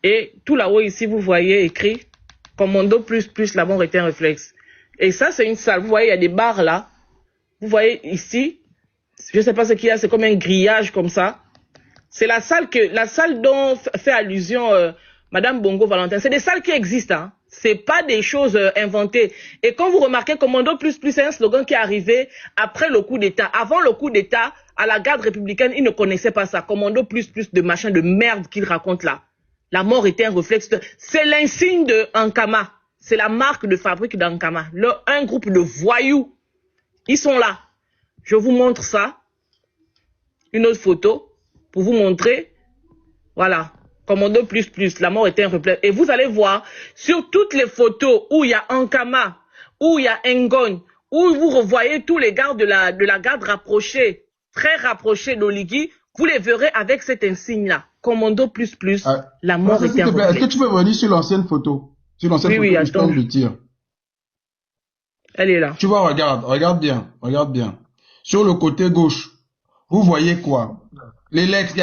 Et tout là-haut, ici, vous voyez écrit Commando plus, la mort était un réflexe. Et ça, c'est une salle. Vous voyez, il y a des barres là. Vous voyez ici, je ne sais pas ce qu'il y a, c'est comme un grillage comme ça. C'est la salle dont fait allusion Madame Bongo Valentin. C'est des salles qui existent, hein. C'est pas des choses inventées. Et quand vous remarquez, Commando plus, c'est un slogan qui est arrivé après le coup d'État. Avant le coup d'État, à la garde républicaine, ils ne connaissaient pas ça. Commando plus de machin de merde qu'il raconte là. La mort était un réflexe. C'est l'insigne de Ankama. C'est la marque de fabrique d'Ankama. Un groupe de voyous. Ils sont là. Je vous montre ça. Une autre photo pour vous montrer. Voilà. Commando plus, la mort était un réflexe. Et vous allez voir, sur toutes les photos où il y a Ankama, où il y a Ngogne, où vous revoyez tous les gardes de la garde rapprochée, très rapprochés d'Oligui, vous les verrez avec cet insigne-là. Commando plus, la mort était un réflexe. Est-ce que tu peux revenir sur l'ancienne photo? Sur l'ancienne photo du stand de tir. Elle est là. Tu vois, regarde bien. Sur le côté gauche, vous voyez quoi? Les lettres, il y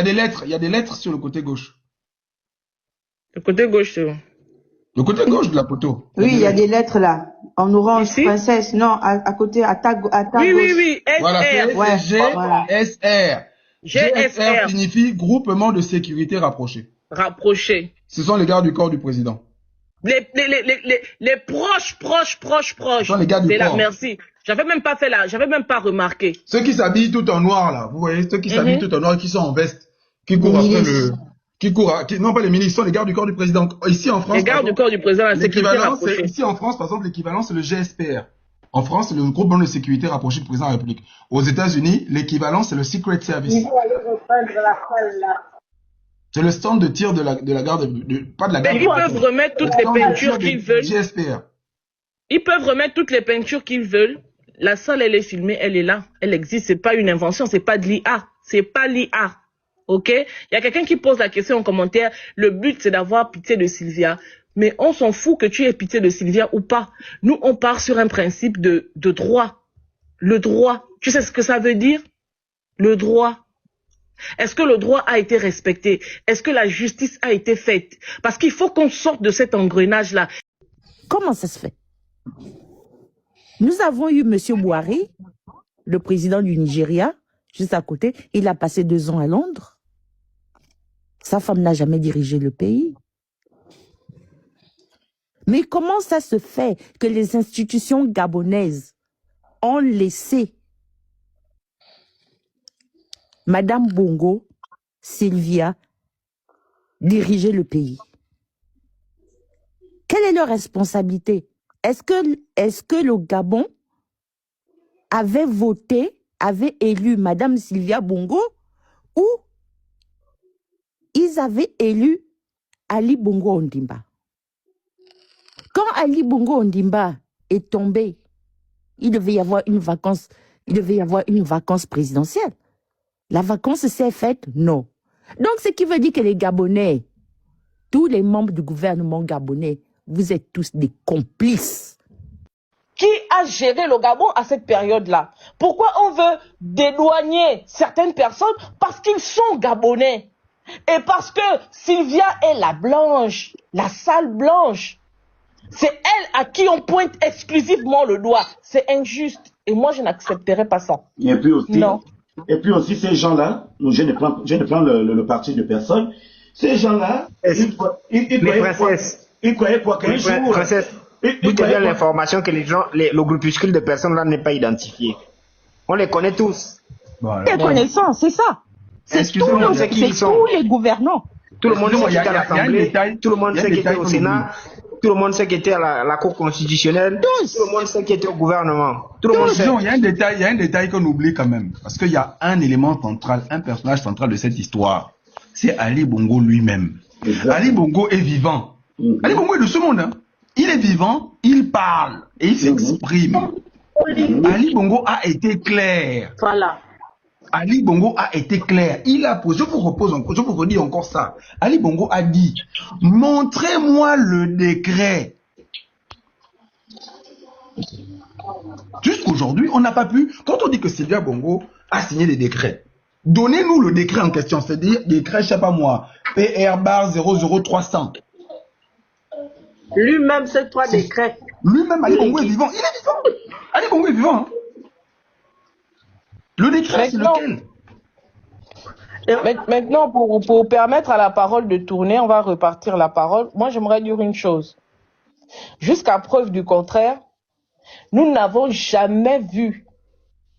a des lettres sur le côté gauche. Le côté gauche, c'est où? Le côté gauche de la photo. Oui, il y a des lettres là. En orange, ici? Princesse. Non, à côté, à ta gauche. Oui. SR. Voilà, c'est GSR. Voilà. GSR signifie groupement de sécurité rapproché. Rapproché. Ce sont les gardes du corps du président. Les proches. Ce sont les gardes du corps. Merci. J'avais même pas remarqué. Ceux qui s'habillent tout en noir là, vous voyez, ceux qui s'habillent tout en noir et qui sont en veste, qui courent après non pas les ministres, ce sont les gardes du corps du président. Ici en France, les gardes du corps du président, la sécurité rapprochée. Ici en France, par exemple, l'équivalent c'est le GSPR. En France, c'est le groupement de sécurité rapproché du président de la République. Aux États-Unis, l'équivalent c'est le Secret Service. Il faut aller reprendre la salle là. C'est le stand de tir de la garde, pas de la garde. Ils peuvent remettre toutes les peintures qu'ils veulent. GSPR. Ils peuvent remettre toutes les peintures qu'ils veulent. La salle, elle est filmée, elle est là. Elle existe. C'est pas une invention, c'est pas de l'IA. C'est pas l'IA. Ok? Il y a quelqu'un qui pose la question en commentaire. Le but, c'est d'avoir pitié de Sylvia. Mais on s'en fout que tu aies pitié de Sylvia ou pas. Nous, on part sur un principe de droit. Le droit. Tu sais ce que ça veut dire? Le droit. Est-ce que le droit a été respecté? Est-ce que la justice a été faite? Parce qu'il faut qu'on sorte de cet engrenage-là. Comment ça se fait? Nous avons eu M. Buhari, le président du Nigeria, juste à côté. Il a passé 2 ans à Londres. Sa femme n'a jamais dirigé le pays. Mais comment ça se fait que les institutions gabonaises ont laissé Madame Bongo, Sylvia, diriger le pays? Quelle est leur responsabilité? Est-ce que le Gabon avait voté, avait élu Madame Sylvia Bongo, ou ils avaient élu Ali Bongo Ondimba? Quand Ali Bongo Ondimba est tombé, il devait y avoir une vacance présidentielle. La vacance s'est faite? Non. Donc, ce qui veut dire que les Gabonais, tous les membres du gouvernement gabonais, vous êtes tous des complices. Qui a géré le Gabon à cette période-là? Pourquoi on veut dédouaner certaines personnes? Parce qu'ils sont Gabonais. Et parce que Sylvia est la blanche, la sale blanche. C'est elle à qui on pointe exclusivement le doigt. C'est injuste. Et moi, je n'accepterai pas ça. Et puis aussi, non. Et puis aussi ces gens-là, je ne prends le parti de personne, ces gens-là, ils croyaient quoi qu'un jour... Vous avez l'information que le groupuscule de personnes là n'est pas identifié. On les connaît tous. Les connaissances, c'est ça. C'est tous les gouvernants. Tout le monde sait qui était à l'Assemblée, tout le monde sait qui était au Sénat, tout le monde sait qui était à la Cour constitutionnelle, tout le monde sait qui était au gouvernement. Tout le monde sait. Il y a un détail qu'on oublie quand même. Parce qu'il y a un élément central, un personnage central de cette histoire. C'est Ali Bongo lui-même. Ali Bongo est vivant. Ali Bongo est de ce monde. Hein. Il est vivant, il parle et il s'exprime. Ali Bongo a été clair. Voilà. Ali Bongo a été clair. Il a posé, je vous redis encore ça. Ali Bongo a dit, montrez-moi le décret. Jusqu'aujourd'hui, on n'a pas pu, quand on dit que Sylvia Bongo a signé des décrets, donnez-nous le décret en question, c'est-à-dire décret, je sais pas moi, PR 00300. Lui-même, ces 3 décrets. Lui-même, Ali Bongo est vivant. Il est vivant. Ali Bongo est vivant. Hein. Le décret, c'est lequel? Maintenant, pour permettre à la parole de tourner, on va repartir la parole. Moi, j'aimerais dire une chose. Jusqu'à preuve du contraire, nous n'avons jamais vu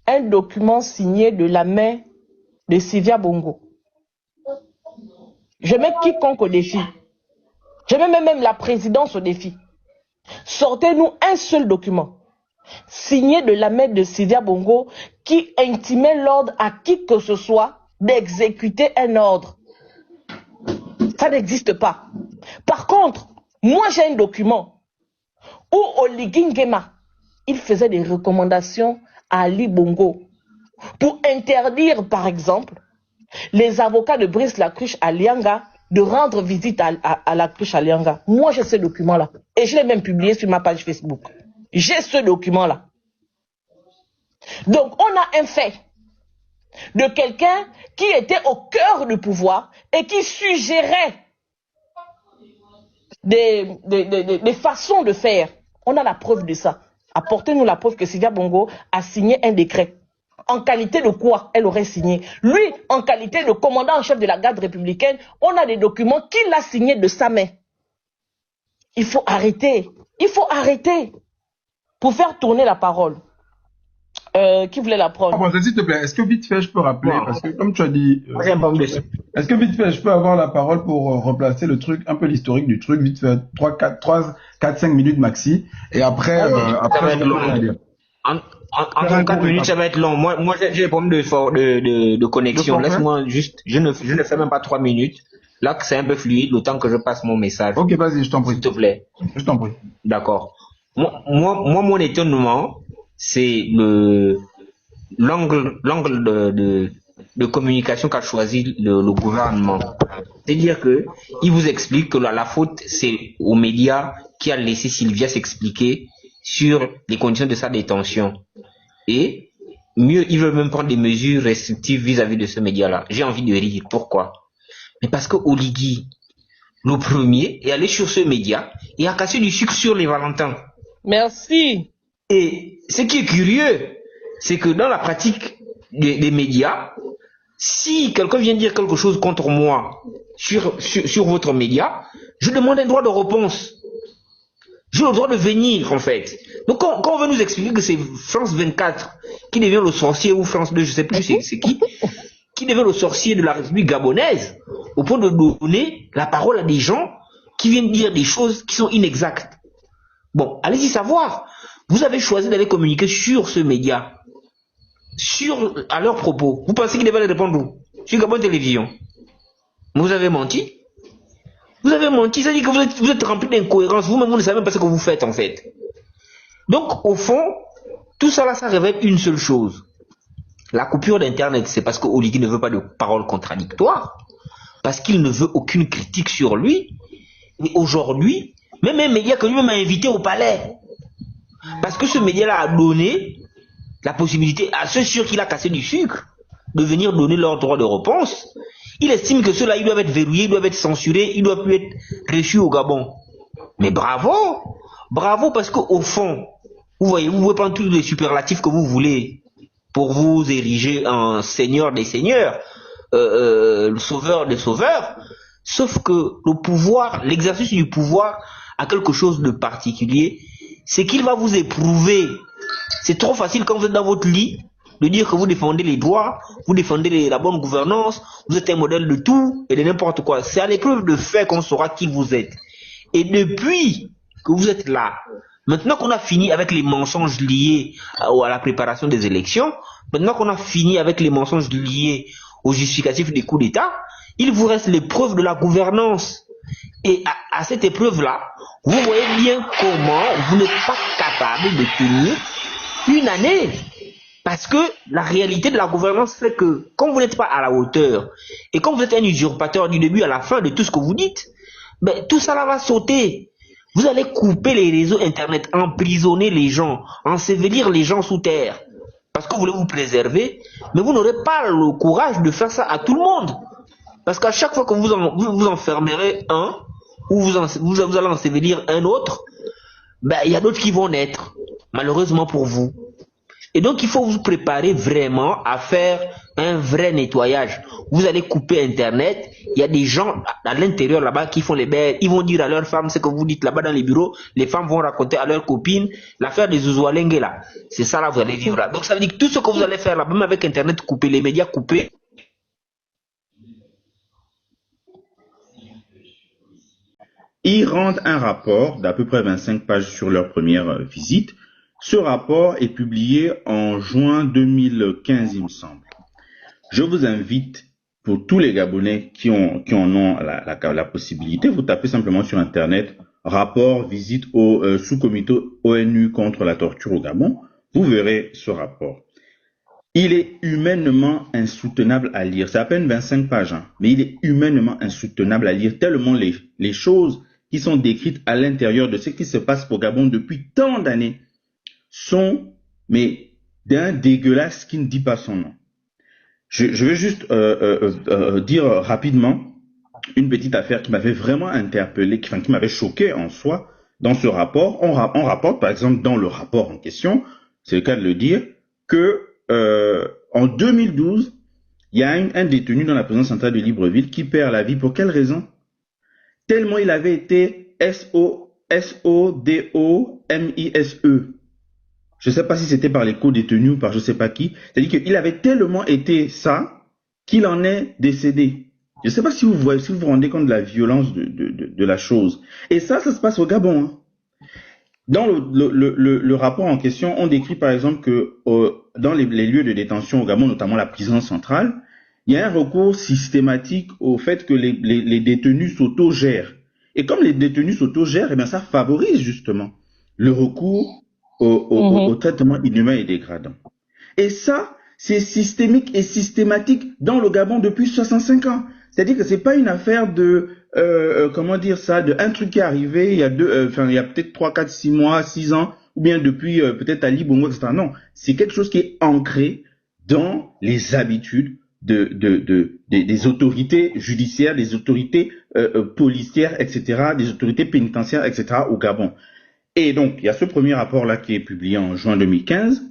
un document signé de la main de Sylvia Bongo. Je mets quiconque au défi. Je mets même la présidence au défi. Sortez-nous un seul document signé de la main de Sylvia Bongo qui intimait l'ordre à qui que ce soit d'exécuter un ordre. Ça n'existe pas. Par contre, moi j'ai un document où Oligui Nguema, il faisait des recommandations à Ali Bongo pour interdire, par exemple, les avocats de Brice Lacruche à Lianga de rendre visite à Lacruche à Lianga. Moi j'ai ce document-là et je l'ai même publié sur ma page Facebook. J'ai ce document-là. Donc, on a un fait de quelqu'un qui était au cœur du pouvoir et qui suggérait des façons de faire. On a la preuve de ça. Apportez-nous la preuve que Sylvia Bongo a signé un décret. En qualité de quoi elle aurait signé? Lui, en qualité de commandant en chef de la garde républicaine, on a des documents qu'il a signés de sa main. Il faut arrêter. Il faut arrêter. Pour faire tourner la parole. Qui voulait la prendre? Ah bon, s'il te plaît, est-ce que vite fait je peux rappeler, parce que comme tu as dit, est-ce que vite fait je peux avoir la parole pour replacer le truc, un peu l'historique du truc, vite fait, 4-5 minutes maxi, et après, après je vais dire. En 4 minutes, ça va être long. Moi j'ai des problèmes de connexion. Laisse-moi juste, je ne fais même pas 3 minutes. Là, c'est un peu fluide, le temps que je passe mon message. Ok, vas-y, je t'en prie. S'il te plaît. Je t'en prie. D'accord. Moi, mon étonnement, c'est l'angle de communication qu'a choisi le gouvernement. C'est-à-dire que il vous explique que la faute, c'est aux médias qui a laissé Sylvia s'expliquer sur les conditions de sa détention. mieux, ils veulent même prendre des mesures restrictives vis-à-vis de ce média-là. J'ai envie de rire. Pourquoi? Mais parce que Oligui, le premier, est allé sur ce média et a cassé du sucre sur les Valentins. Merci. Et ce qui est curieux, c'est que dans la pratique des médias, si quelqu'un vient dire quelque chose contre moi sur votre média, je demande un droit de réponse. J'ai le droit de venir, en fait. Donc, quand on veut nous expliquer que c'est France 24 qui devient le sorcier, ou France 2, je sais plus c'est qui devient le sorcier de la République gabonaise, au point de donner la parole à des gens qui viennent dire des choses qui sont inexactes. Bon, allez-y savoir. Vous avez choisi d'aller communiquer sur ce média, à leurs propos. Vous pensez qu'ils devaient répondre où? Sur Gabon Télévision. Vous avez menti. Vous avez menti, ça dit que vous êtes rempli d'incohérences. Vous-même, vous ne savez même pas ce que vous faites, en fait. Donc, au fond, tout ça là, ça révèle une seule chose. La coupure d'Internet, c'est parce que Oligui ne veut pas de paroles contradictoires, parce qu'il ne veut aucune critique sur lui. Et aujourd'hui, même un média que lui-même a invité au palais, parce que ce média-là a donné la possibilité à ceux sur qui il a cassé du sucre de venir donner leur droit de réponse. Il estime que ceux-là, ils doivent être verrouillés, ils doivent être censurés, ils doivent plus être reçus au Gabon. Mais bravo! Bravo, parce qu'au fond, vous voyez, vous pouvez prendre tous les superlatifs que vous voulez pour vous ériger en seigneur des seigneurs, le sauveur des sauveurs, sauf que le pouvoir, l'exercice du pouvoir a quelque chose de particulier, c'est qu'il va vous éprouver. C'est trop facile quand vous êtes dans votre lit de dire que vous défendez les droits, vous défendez la bonne gouvernance, vous êtes un modèle de tout et de n'importe quoi. C'est à l'épreuve de fait qu'on saura qui vous êtes. Et depuis que vous êtes là, maintenant qu'on a fini avec les mensonges liés à la préparation des élections, maintenant qu'on a fini avec les mensonges liés au justificatif des coups d'État, il vous reste l'épreuve de la gouvernance. Et à cette épreuve-là, vous voyez bien comment vous n'êtes pas capable de tenir une année. Parce que la réalité de la gouvernance fait que quand vous n'êtes pas à la hauteur et quand vous êtes un usurpateur du début à la fin de tout ce que vous dites, ben, tout ça là va sauter. Vous allez couper les réseaux internet, emprisonner les gens, ensevelir les gens sous terre. Parce que vous voulez vous préserver, mais vous n'aurez pas le courage de faire ça à tout le monde. Parce qu'à chaque fois que vous enfermerez un, ou vous allez ensevelir un autre, ben, il y a d'autres qui vont naître, malheureusement pour vous. Et donc, il faut vous préparer vraiment à faire un vrai nettoyage. Vous allez couper Internet. Il y a des gens à l'intérieur là-bas qui font les bêtes. Ils vont dire à leurs femmes ce que vous dites là-bas dans les bureaux. Les femmes vont raconter à leurs copines l'affaire des Zouzoualengue là. C'est ça là, vous allez vivre là. Donc, ça veut dire que tout ce que vous allez faire là, même avec Internet coupé, les médias coupés. Ils rendent un rapport d'à peu près 25 pages sur leur première visite. Ce rapport est publié en juin 2015, il me semble. Je vous invite, pour tous les Gabonais qui en ont la possibilité, vous tapez simplement sur Internet « Rapport visite au sous-comité ONU contre la torture au Gabon », vous verrez ce rapport. Il est humainement insoutenable à lire. C'est à peine 25 pages, hein, mais il est humainement insoutenable à lire, tellement les choses qui sont décrites à l'intérieur de ce qui se passe au Gabon depuis tant d'années sont, mais d'un dégueulasse qui ne dit pas son nom. Je vais juste dire rapidement une petite affaire qui m'avait vraiment interpellé, qui m'avait choqué en soi dans ce rapport. On rapporte, par exemple, dans le rapport en question, c'est le cas de le dire, que en 2012, il y a un détenu dans la prison centrale de Libreville qui perd la vie. Pour quelle raison? Tellement il avait été SODOMISE. Je ne sais pas si c'était par les co-détenus ou par je ne sais pas qui. C'est-à-dire qu'il avait tellement été ça qu'il en est décédé. Je ne sais pas si vous vous rendez compte de la violence de la chose. Et ça se passe au Gabon. Hein. Dans le rapport en question, on décrit par exemple que dans les lieux de détention au Gabon, notamment la prison centrale, il y a un recours systématique au fait que les détenus s'autogèrent. Et comme les détenus s'autogèrent, eh bien ça favorise justement le recours au traitement inhumain et dégradant. Et ça, c'est systémique et systématique dans le Gabon depuis 65 ans. C'est-à-dire que c'est pas une affaire de, comment dire ça, de un truc qui est arrivé il y a il y a peut-être 3, 4, 6 mois, 6 ans, ou bien depuis peut-être Ali Bongo, etc. Non, c'est quelque chose qui est ancré dans les habitudes des autorités judiciaires, des autorités policières, etc., des autorités pénitentiaires, etc. au Gabon. Et donc, il y a ce premier rapport-là qui est publié en juin 2015.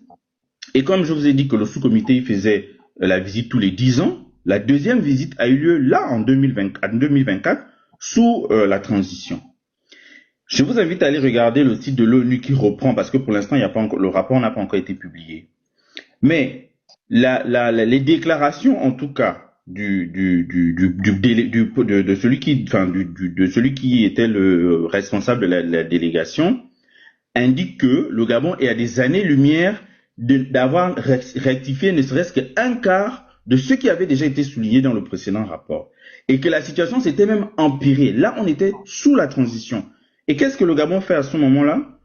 Et comme je vous ai dit que le sous-comité faisait la visite tous les 10 ans, la deuxième visite a eu lieu là en 2024 sous la transition. Je vous invite à aller regarder le site de l'ONU qui reprend, parce que pour l'instant, le rapport n'a pas encore été publié. Mais les déclarations, en tout cas, de celui qui était le responsable de la délégation, indiquent que le Gabon est à des années-lumière d'avoir rectifié ne serait-ce qu'un quart de ce qui avait déjà été souligné dans le précédent rapport. Et que la situation s'était même empirée. Là, on était sous la transition. Et qu'est-ce que le Gabon fait à ce moment-là?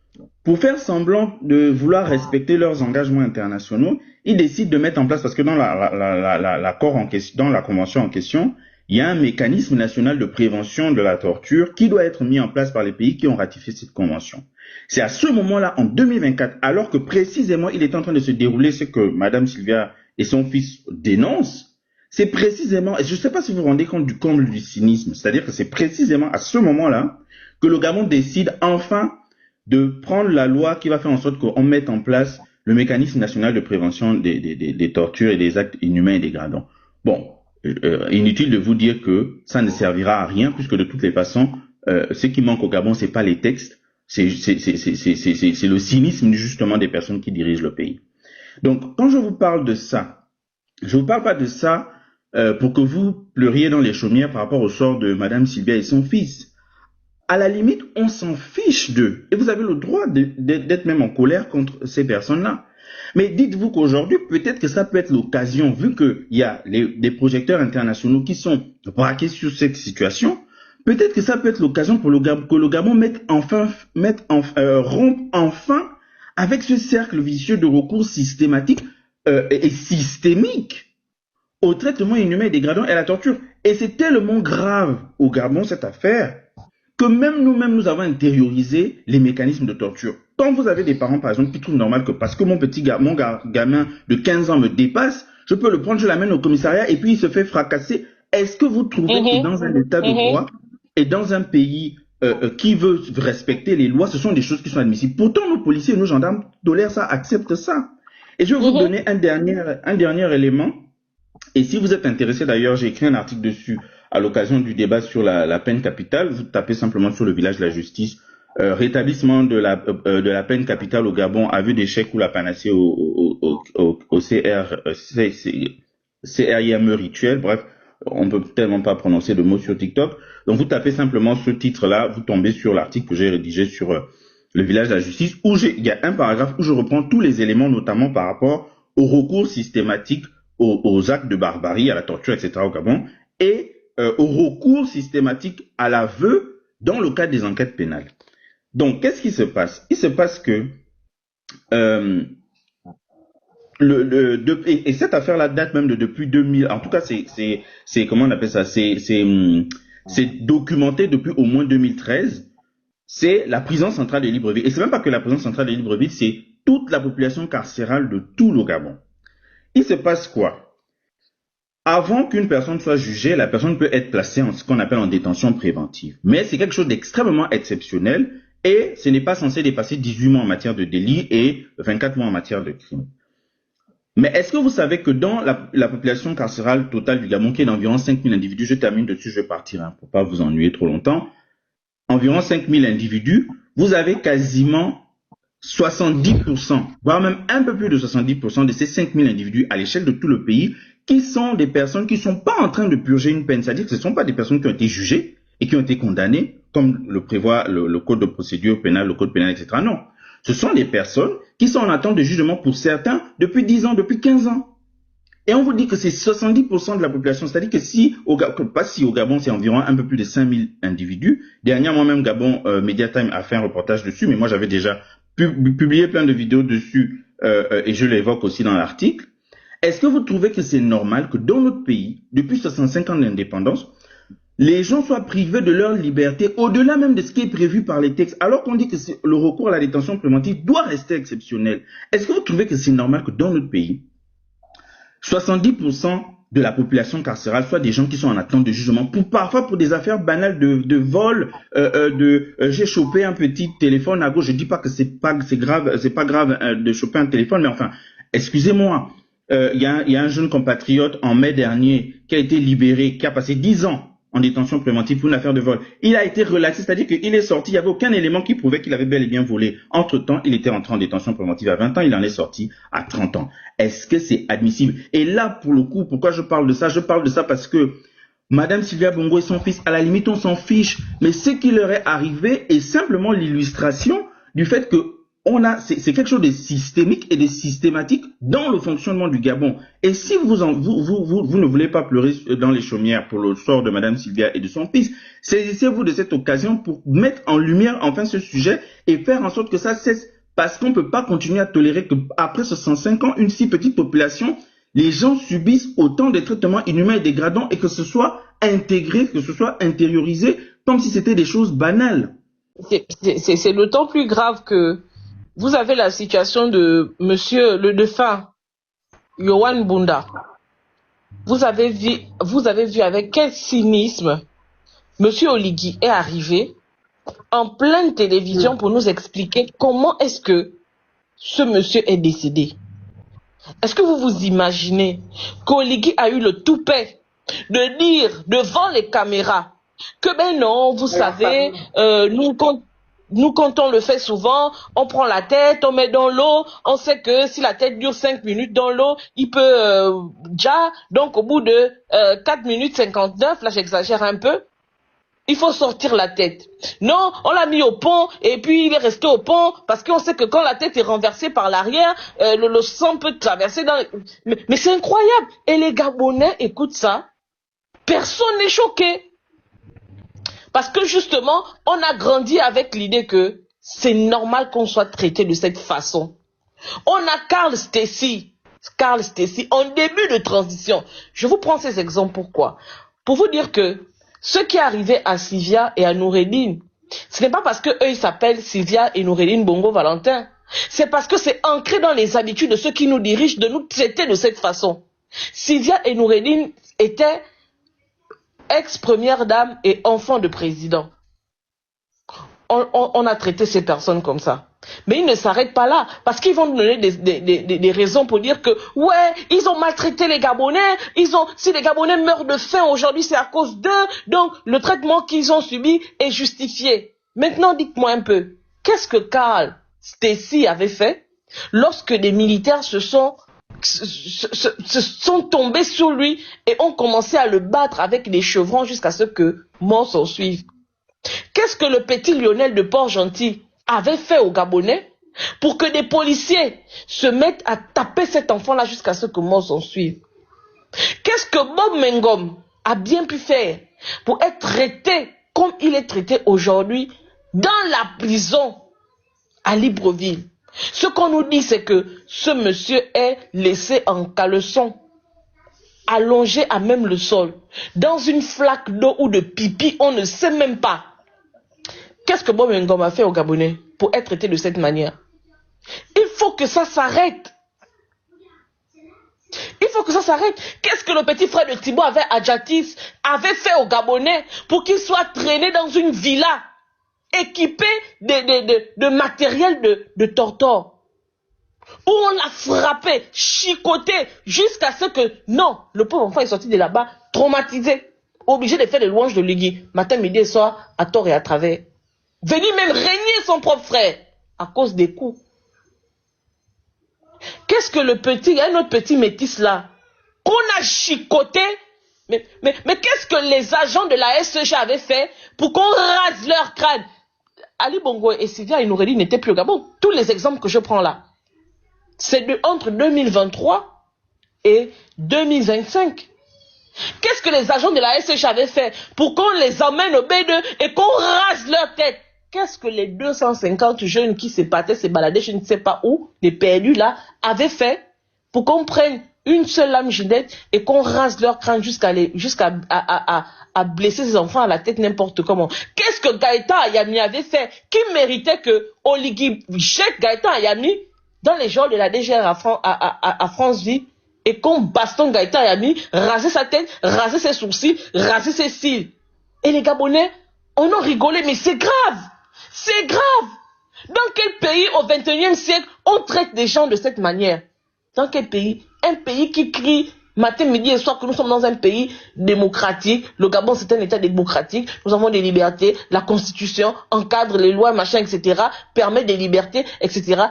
Pour faire semblant de vouloir respecter leurs engagements internationaux, ils décident de mettre en place, parce que dans l'accord en question, dans la convention en question, il y a un mécanisme national de prévention de la torture qui doit être mis en place par les pays qui ont ratifié cette convention. C'est à ce moment-là, en 2024, alors que précisément il est en train de se dérouler ce que Madame Sylvia et son fils dénoncent, c'est précisément, et je ne sais pas si vous vous rendez compte du comble du cynisme, c'est-à-dire que c'est précisément à ce moment-là que le Gabon décide enfin de prendre la loi qui va faire en sorte qu'on mette en place le mécanisme national de prévention des tortures et des actes inhumains et dégradants. Bon, inutile de vous dire que ça ne servira à rien, puisque de toutes les façons, ce qui manque au Gabon, c'est pas les textes, c'est le cynisme justement des personnes qui dirigent le pays. Donc, quand je vous parle de ça, je vous parle pas de ça pour que vous pleuriez dans les chaumières par rapport au sort de Madame Sylvia et son fils. À la limite, on s'en fiche d'eux. Et vous avez le droit d'être même en colère contre ces personnes-là. Mais dites-vous qu'aujourd'hui, peut-être que ça peut être l'occasion, vu qu'il y a des projecteurs internationaux qui sont braqués sur cette situation, peut-être que ça peut être l'occasion pour que le Gabon rompe enfin avec ce cercle vicieux de recours systématique et systémique au traitement inhumain et dégradant et à la torture. Et c'est tellement grave au Gabon, cette affaire, que même nous-mêmes, nous avons intériorisé les mécanismes de torture. Quand vous avez des parents, par exemple, qui trouvent normal que parce que mon gamin de 15 ans me dépasse, je peux le prendre, je l'amène au commissariat et puis il se fait fracasser. Est-ce que vous trouvez que dans un état de droit et dans un pays qui veut respecter les lois, ce sont des choses qui sont admissibles? Pourtant, nos policiers et nos gendarmes tolèrent ça, acceptent ça. Et je vais vous donner un dernier élément. Et si vous êtes intéressé, d'ailleurs, j'ai écrit un article dessus à l'occasion du débat sur la peine capitale. Vous tapez simplement sur le village de la justice, rétablissement de la peine capitale au Gabon, aveu d'échec ou la panacée au CRIME rituel. Bref, on peut tellement pas prononcer de mots sur TikTok. Donc vous tapez simplement ce titre-là, vous tombez sur l'article que j'ai rédigé sur le village de la justice, où il y a un paragraphe où je reprends tous les éléments, notamment par rapport au recours systématique aux actes de barbarie, à la torture, etc. au Gabon, et au recours systématique à l'aveu dans le cadre des enquêtes pénales. Donc, qu'est-ce qui se passe? Il se passe que et cette affaire-là date même de depuis 2000. En tout cas, c'est comment on appelle ça? C'est documenté depuis au moins 2013. C'est la prison centrale de Libreville. Et c'est même pas que la prison centrale de Libreville, c'est toute la population carcérale de tout le Gabon. Il se passe quoi? Avant qu'une personne soit jugée, la personne peut être placée en ce qu'on appelle en détention préventive. Mais c'est quelque chose d'extrêmement exceptionnel et ce n'est pas censé dépasser 18 mois en matière de délit et 24 mois en matière de crime. Mais est-ce que vous savez que dans la population carcérale totale du Gabon, qui est d'environ 5000 individus, je termine dessus, je vais partir pour pas vous ennuyer trop longtemps, environ 5000 individus, vous avez quasiment 70%, voire même un peu plus de 70% de ces 5000 individus à l'échelle de tout le pays qui sont des personnes qui ne sont pas en train de purger une peine. C'est-à-dire que ce ne sont pas des personnes qui ont été jugées et qui ont été condamnées, comme le prévoit le code de procédure pénale, le code pénal, etc. Non. Ce sont des personnes qui sont en attente de jugement pour certains depuis 10 ans, depuis 15 ans. Et on vous dit que c'est 70% de la population. C'est-à-dire que pas si au Gabon, c'est environ un peu plus de 5000 individus. Dernièrement même, Gabon Mediatime a fait un reportage dessus, mais moi j'avais déjà publié plein de vidéos dessus et je l'évoque aussi dans l'article. Est-ce que vous trouvez que c'est normal que dans notre pays, depuis 65 ans d'indépendance, les gens soient privés de leur liberté au-delà même de ce qui est prévu par les textes, alors qu'on dit que le recours à la détention préventive doit rester exceptionnel? Est-ce que vous trouvez que c'est normal que dans notre pays, 70% de la population carcérale, soit des gens qui sont en attente de jugement, parfois pour des affaires banales de vol, j'ai chopé un petit téléphone à gauche. Je dis pas que c'est pas grave de choper un téléphone, mais enfin, excusez-moi, il y a un jeune compatriote en mai dernier qui a été libéré, qui a passé 10 ans en détention préventive pour une affaire de vol. Il a été relaxé, c'est-à-dire qu'il est sorti, il n'y avait aucun élément qui prouvait qu'il avait bel et bien volé. Entre-temps, il était entré en détention préventive à 20 ans, il en est sorti à 30 ans. Est-ce que c'est admissible? Et là, pour le coup, pourquoi je parle de ça? Je parle de ça parce que Madame Sylvia Bongo et son fils, à la limite, on s'en fiche. Mais ce qui leur est arrivé est simplement l'illustration du fait que c'est quelque chose de systémique et de systématique dans le fonctionnement du Gabon. Et si vous ne voulez pas pleurer dans les chaumières pour le sort de Madame Sylvia et de son fils, saisissez-vous de cette occasion pour mettre en lumière enfin ce sujet et faire en sorte que ça cesse. Parce qu'on ne peut pas continuer à tolérer qu'après 65 ans, une si petite population, les gens subissent autant de traitements inhumains et dégradants et que ce soit intégré, que ce soit intériorisé comme si c'était des choses banales. C'est d'autant plus grave que vous avez la situation de monsieur le défunt Yohan Bunda. Vous avez vu avec quel cynisme monsieur Oligui est arrivé en pleine télévision pour nous expliquer comment est-ce que ce monsieur est décédé. Est-ce que vous vous imaginez qu'Oligui a eu le toupet de dire devant les caméras que ben non, vous savez, nous, quand on le fait souvent, on prend la tête, on met dans l'eau, on sait que si la tête dure 5 minutes dans l'eau, il peut déjà, donc au bout de 4 minutes 59, là j'exagère un peu, il faut sortir la tête. Non, on l'a mis au pont et puis il est resté au pont parce qu'on sait que quand la tête est renversée par l'arrière, le sang peut traverser dans... Mais c'est incroyable. Et les Gabonais écoutent ça, personne n'est choqué. Parce que justement, on a grandi avec l'idée que c'est normal qu'on soit traité de cette façon. On a Carl Stacey, en début de transition. Je vous prends ces exemples, pourquoi? Pour vous dire que ce qui est arrivé à Sylvia et à Noureddine, ce n'est pas parce qu'eux ils s'appellent Sylvia et Noureddine Bongo Valentin. C'est parce que c'est ancré dans les habitudes de ceux qui nous dirigent de nous traiter de cette façon. Sylvia et Noureddine étaient ex-première dame et enfant de président. On a traité ces personnes comme ça. Mais ils ne s'arrêtent pas là, parce qu'ils vont nous donner des raisons pour dire que, ouais, ils ont maltraité les Gabonais, si les Gabonais meurent de faim aujourd'hui, c'est à cause d'eux, donc le traitement qu'ils ont subi est justifié. Maintenant, dites-moi un peu, qu'est-ce que Carl Stacey avait fait lorsque des militaires se sont tombés sur lui et ont commencé à le battre avec des chevrons jusqu'à ce que mort s'en suive? Qu'est-ce que le petit Lionel de Port-Gentil avait fait aux Gabonais pour que des policiers se mettent à taper cet enfant-là jusqu'à ce que mort s'en suive? Qu'est-ce que Bob Mengom a bien pu faire pour être traité comme il est traité aujourd'hui dans la prison à Libreville? Ce qu'on nous dit, c'est que ce monsieur est laissé en caleçon, allongé à même le sol, dans une flaque d'eau ou de pipi, on ne sait même pas. Qu'est-ce que Bob Ngom a fait aux Gabonais pour être traité de cette manière? Il faut que ça s'arrête. Il faut que ça s'arrête. Qu'est-ce que le petit frère de Thibaut Adjatis avait fait aux Gabonais pour qu'il soit traîné dans une villa équipée de matériel de torture, où on l'a frappé, chicoté, jusqu'à ce que, non, le pauvre enfant est sorti de là-bas traumatisé, obligé de faire des louanges de Ligui, matin, midi et soir, à tort et à travers. Venu même régner son propre frère, à cause des coups. Qu'est-ce que il y a un autre petit métis là, qu'on a chicoté, mais qu'est-ce que les agents de la SEG avaient fait pour qu'on rase leur crâne? Ali Bongo et Sylvia et Noureddine n'étaient plus au Gabon. Tous les exemples que je prends là, c'est entre 2023 et 2025. Qu'est-ce que les agents de la SEG avaient fait pour qu'on les emmène au B2 et qu'on rase leur tête? Qu'est-ce que les 250 jeunes qui se battaient, se baladaient, je ne sais pas où, les perdus là, avaient fait pour qu'on prenne une seule lame gilette et qu'on rase leur crâne jusqu'à blesser ces enfants à la tête n'importe comment? Qu'est-ce que Gaëtan Ayami avait fait qui méritait que Oligui jette Gaëtan Ayami dans les genres de la DGR à France Vie et qu'on bastonne Gaëtan Yami, raser sa tête, raser ses sourcils, raser ses cils. Et les Gabonais, on a rigolé, mais c'est grave. C'est grave. Dans quel pays au 21e siècle on traite des gens de cette manière? Dans quel pays? Un pays qui crie matin, midi et soir que nous sommes dans un pays démocratique. Le Gabon, c'est un État démocratique. Nous avons des libertés. La Constitution encadre les lois, machin, etc. Permet des libertés, etc.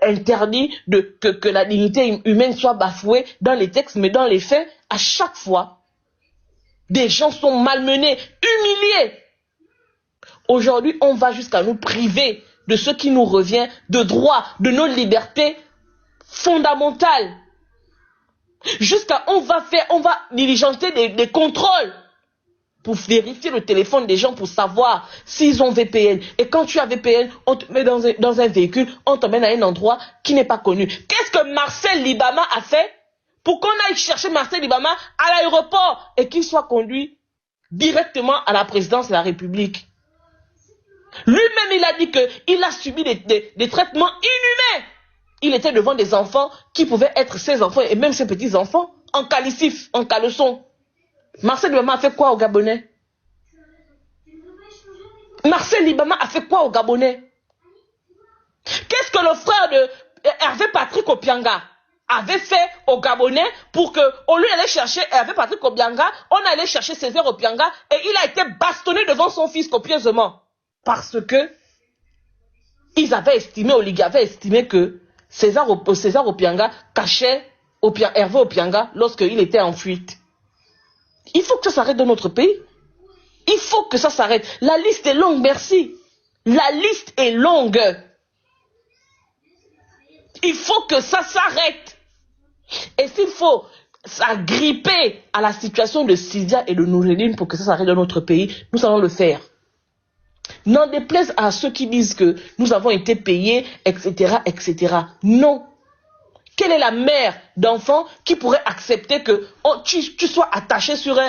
Interdit que la dignité humaine soit bafouée dans les textes, mais dans les faits, à chaque fois, des gens sont malmenés, humiliés. Aujourd'hui, on va jusqu'à nous priver de ce qui nous revient, de droits, de nos libertés fondamentales. Jusqu'à on va diligenter des contrôles pour vérifier le téléphone des gens pour savoir s'ils ont VPN. Et quand tu as VPN, on te met dans un véhicule, on t'emmène à un endroit qui n'est pas connu. Qu'est-ce que Marcel Libama a fait pour qu'on aille chercher Marcel Libama à l'aéroport et qu'il soit conduit directement à la présidence de la République? Lui-même, il a dit qu'il a subi des traitements inhumains. Il était devant des enfants qui pouvaient être ses enfants et même ses petits-enfants en calicif, en caleçon. Marcel Libama a fait quoi aux Gabonais? Marcel Libama a fait quoi aux Gabonais? Qu'est-ce que le frère de Hervé Patrick Opianga avait fait aux Gabonais pour que, au lieu d'aller chercher Hervé Patrick Opianga, on allait chercher Césaire Opianga et il a été bastonné devant son fils copieusement. Parce que ils avaient estimé, Oligui avait estimé que César Opianga cachait Hervé Opianga lorsqu'il était en fuite. Il faut que ça s'arrête dans notre pays. Il faut que ça s'arrête. La liste est longue, merci. La liste est longue. Il faut que ça s'arrête. Et s'il faut s'agripper à la situation de Sidia et de Noureddine pour que ça s'arrête dans notre pays, nous allons le faire. N'en déplaise à ceux qui disent que nous avons été payés, etc., etc. Non. Quelle est la mère d'enfant qui pourrait accepter que tu sois attaché sur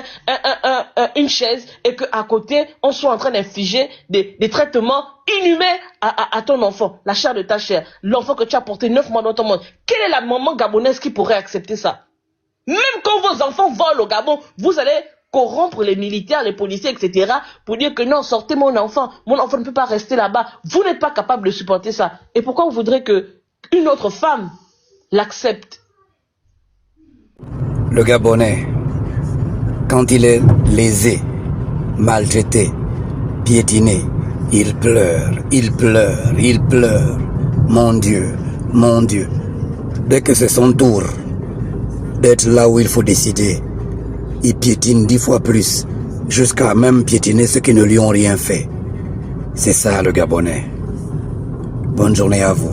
une chaise et qu'à côté, on soit en train d'infliger des traitements inhumains à ton enfant, la chair de ta chair, l'enfant que tu as porté 9 mois dans ton monde? Quelle est la maman gabonaise qui pourrait accepter ça? Même quand vos enfants volent au Gabon, vous allez corrompre les militaires, les policiers, etc. pour dire que non, sortez mon enfant ne peut pas rester là-bas. Vous n'êtes pas capable de supporter ça. Et pourquoi vous voudrez qu'une autre femme l'accepte? Le Gabonais, quand il est lésé, maltraité, piétiné, il pleure, il pleure, il pleure. Mon Dieu, mon Dieu. Dès que c'est son tour d'être là où il faut décider, il piétine 10 fois plus, jusqu'à même piétiner ceux qui ne lui ont rien fait. C'est ça le Gabonais. Bonne journée à vous.